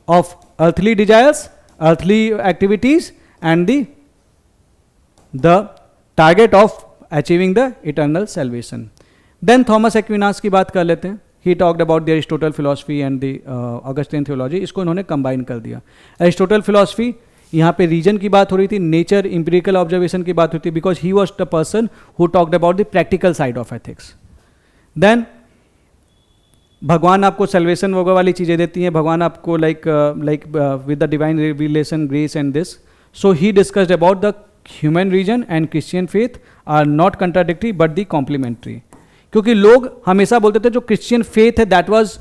of earthly desires, earthly activities and the target of achieving the eternal salvation. Then Thomas Aquinas की बात कर लेते हैं. He talked about the Aristotle philosophy and the Augustine theology. इसको इन्होंने combine कर दिया. Aristotle philosophy, यहाँ पे रीजन की बात हो रही थी, नेचर, इंपेरिकल ऑब्जर्वेशन की बात होती, because he was the person who talked about the practical side of ethics. Then भगवान आपको सेल्वेशन वगैरह वाली चीज़ें देती हैं, भगवान आपको like with the divine revelation, grace and this. So he discussed about the human reason and Christian faith are not contradictory but the complementary. क्योंकि लोग हमेशा बोलते थे जो क्रिश्चियन फेथ है that was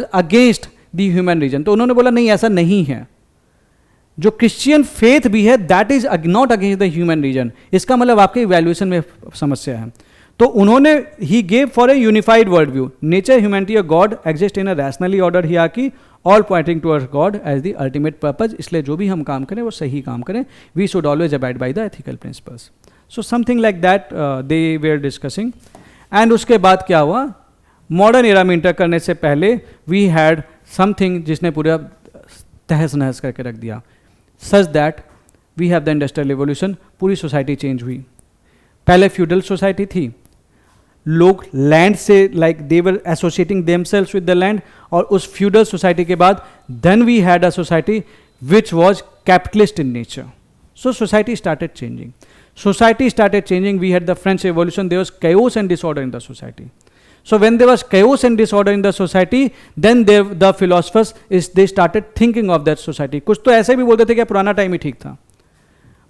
against the human reason. तो उन्होंने बोला नहीं, ऐसा नहीं है. जो क्रिश्चियन फेथ भी है that is not against the human reason. इसका मतलब आपके इवैल्यूएशन में समस्या है. तो उन्होंने he gave for a unified world view, nature, humanity और God exist in a rationally order hierarchy, all pointing towards God as the ultimate purpose. इसलिए जो भी हम काम करें वो सही काम करें. We should always abide by the ethical principles. So something like that they were discussing. And उसके बाद क्या हुआ, मॉडर्न एरा में इंटर करने से पहले वी हैड समथिंग जिसने पूरा तहस नहस करके रख दिया. Such that we have the industrial revolution. पूरी सोसाइटी चेंज हुई. पहले फ्यूडल सोसाइटी थी, लोग लैंड से like they were associating themselves with the land. और उस फ्यूडल सोसाइटी के बाद then we had a society which was capitalist in nature. So society started changing. We had the French Revolution. There was chaos and disorder in the society. So when there was chaos and disorder in the society, then the philosophers they started thinking of that society. कुछ तो ऐसे भी बोलते थे कि पुराना time ही ठीक था,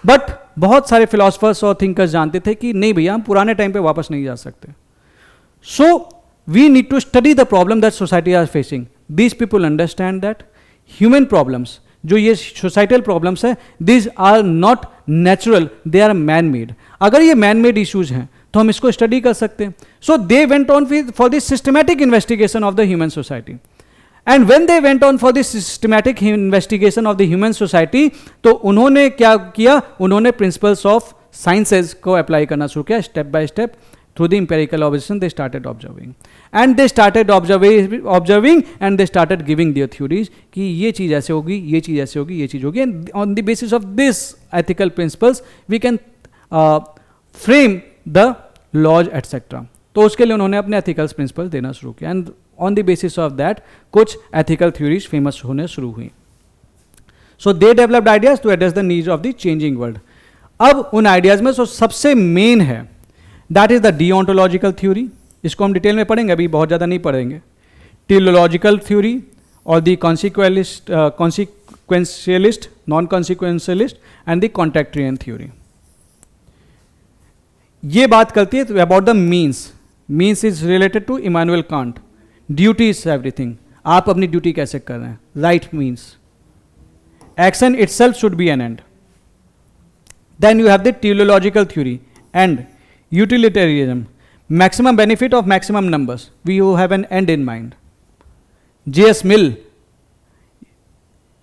बट बहुत सारे फिलोसफर्स और थिंकर्स जानते थे कि नहीं भैया, हम पुराने टाइम पे वापस नहीं जा सकते. So we need to study the problem that society are facing. These people understand that human problems, जो ये सोसाइटल प्रॉब्लम्स है, this are not natural, they are man made. अगर ये मैन मेड इश्यूज हैं तो हम इसको स्टडी कर सकते हैं. So they went on for this systematic investigation of the human society. And when they went on for this systematic investigation of the human society, तो उन्होंने क्या किया, उन्होंने प्रिंसिपल्स ऑफ साइंसेज को अप्लाई करना शुरू किया. Step by step through the empirical observation they started observing and they started giving their theories कि ये चीज़ ऐसे होगी, ये चीज़ ऐसे होगी, ये चीज़ होगी. and on the basis of this ethical principles we can frame the laws etc. तो उसके लिए उन्होंने अपने ethical principles देना शुरू किया and on the basis of that कुछ ethical theories famous होने शुरू हुई. so they developed ideas to address the needs of the changing world. अब उन ideas में सबसे main है दैट इज द डिओन्टोलॉजिकल थ्योरी. इसको हम डिटेल में पढ़ेंगे, अभी बहुत ज़्यादा नहीं पढ़ेंगे. टेलियोलॉजिकल थ्योरी और the consequentialist, non consequentialist and the contractarian theory. ये बात करती है about the means. Means is related to Immanuel Kant. Duty is everything. आप अपनी ड्यूटी कैसे कर रहे हैं. Right means action itself should be an end. Then you have the teleological theory and utilitarianism, maximum benefit of maximum numbers. We have an end in mind. J.S. Mill,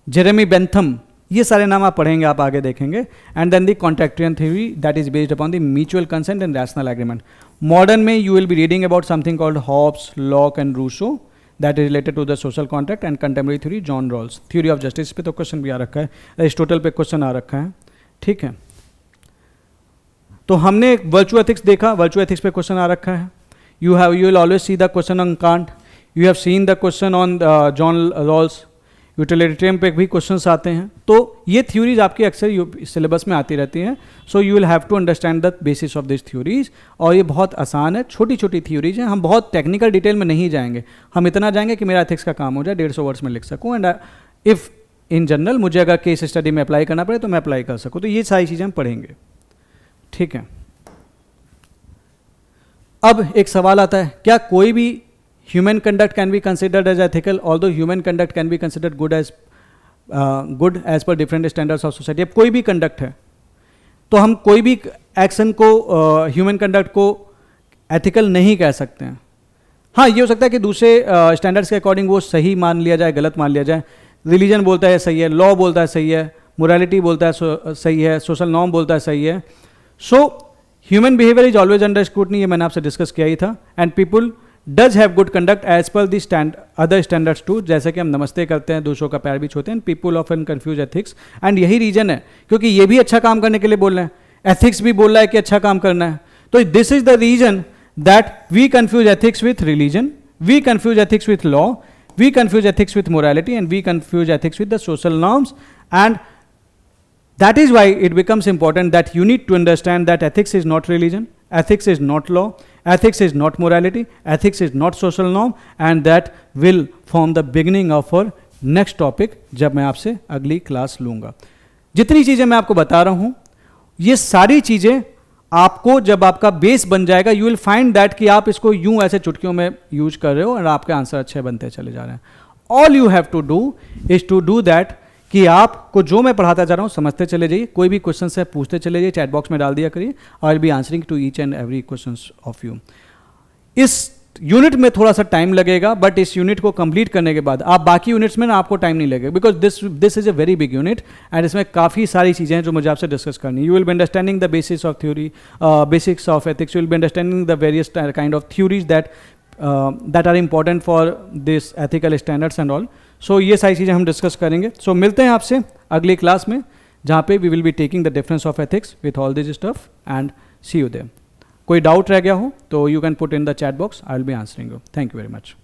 Jeremy Bentham, ये सारे नाम आप पढ़ेंगे, आप आगे देखेंगे. And then the contractarian theory that is based upon the mutual consent and rational agreement. Modern में you will be reading about something called Hobbes, Locke and Rousseau that is related to the social contract. and contemporary theory John Rawls, theory of justice पे तो question भी आ रखा है, Aristotle पे question आ रखा है. ठीक है. तो हमने वर्चू एथिक्स देखा, वर्चू एथिक्स पे क्वेश्चन आ रखा है. You will always see the question on Kant. You have seen the question on John Rawls. Utilitarian पे भी क्वेश्चंस आते हैं। तो ये थ्योरीज आपकी अक्सर सिलेबस में आती रहती हैं। So you will have to understand the basis of this theories, और ये बहुत आसान है, छोटी छोटी थ्योरीज हैं। हम बहुत टेक्निकल डिटेल में नहीं जाएंगे, हम इतना जाएंगे कि मेरा एथिक्स का काम हो जाए, 150 वर्ड्स में लिख सकूँ, एंड इफ़ इन जनरल मुझे अगर केस स्टडी में अप्लाई करना पड़े तो मैं अप्लाई कर सकूँ। तो ये सारी चीज़ें हम पढ़ेंगे, ठीक है। अब एक सवाल आता है, क्या कोई भी human conduct can be considered as ethical, although human conduct can be considered good as per different standards of society. अब कोई भी कंडक्ट है तो हम कोई भी एक्शन को ह्यूमन कंडक्ट को एथिकल नहीं कह सकते हैं। हाँ, ये हो सकता है कि दूसरे स्टैंडर्ड्स के अकॉर्डिंग वो सही मान लिया जाए, गलत मान लिया जाए। रिलीजन बोलता है सही है, लॉ बोलता है सही है, मोरालिटी बोलता है सही है, सोशल नॉर्म बोलता है सही है। So human behaviour is always under scrutiny, ये मैंने आपसे डिस्कस किया ही था। And people does have good conduct as per the other standards to, जैसे कि हम नमस्ते करते हैं, दूसरों का पैर भी छूते हैं। People often confuse ethics, and यही रीजन है क्योंकि ये भी अच्छा काम करने के लिए बोल रहे हैं, एथिक्स भी बोल रहा है कि अच्छा काम करना है। तो this is the reason that we confuse ethics with religion, we confuse ethics with law, we confuse ethics with morality, and we confuse ethics with the social norms. And that is why it becomes important that you need to understand that ethics is not religion, ethics is not law, ethics is not morality, ethics is not social norm, and that will form the beginning of our next topic जब मैं आपसे अगली class लूँगा। जितनी चीज़ें मैं आपको बता रहा हूँ, ये सारी चीज़ें आपको जब आपका बेस बन जाएगा, यू विल फाइंड दैट कि आप इसको यूं ऐसे चुटकियों में यूज कर रहे हो और आपके आंसर अच्छे बनते चले जा रहे हैं। All you have to do is to do that कि आपको जो मैं पढ़ाता जा रहा हूँ समझते चले जाइए, कोई भी क्वेश्चन है पूछते चले जाइए, चैट बॉक्स में डाल दिया करिए, I will be answering to each and every question of you. इस यूनिट में थोड़ा सा टाइम लगेगा, बट इस यूनिट को कंप्लीट करने के बाद आप बाकी यूनिट्स में ना आपको टाइम नहीं लगेगा, because this is a very big unit and इसमें काफ़ी सारी चीज़ें हैं जो मुझे आपसे डिस्कस करनी है। You will be understanding the basis of theory, basics of ethics, you will be understanding the various kind of theories that are important for this ethical standards and all. So ये सारी चीज़ें हम discuss करेंगे। सो मिलते हैं आपसे अगली class में, जहाँ पे we will be taking the difference of ethics with all this stuff, and see you there. कोई डाउट रह गया हो तो you can put in the chat box, I will be answering you. Thank you very much.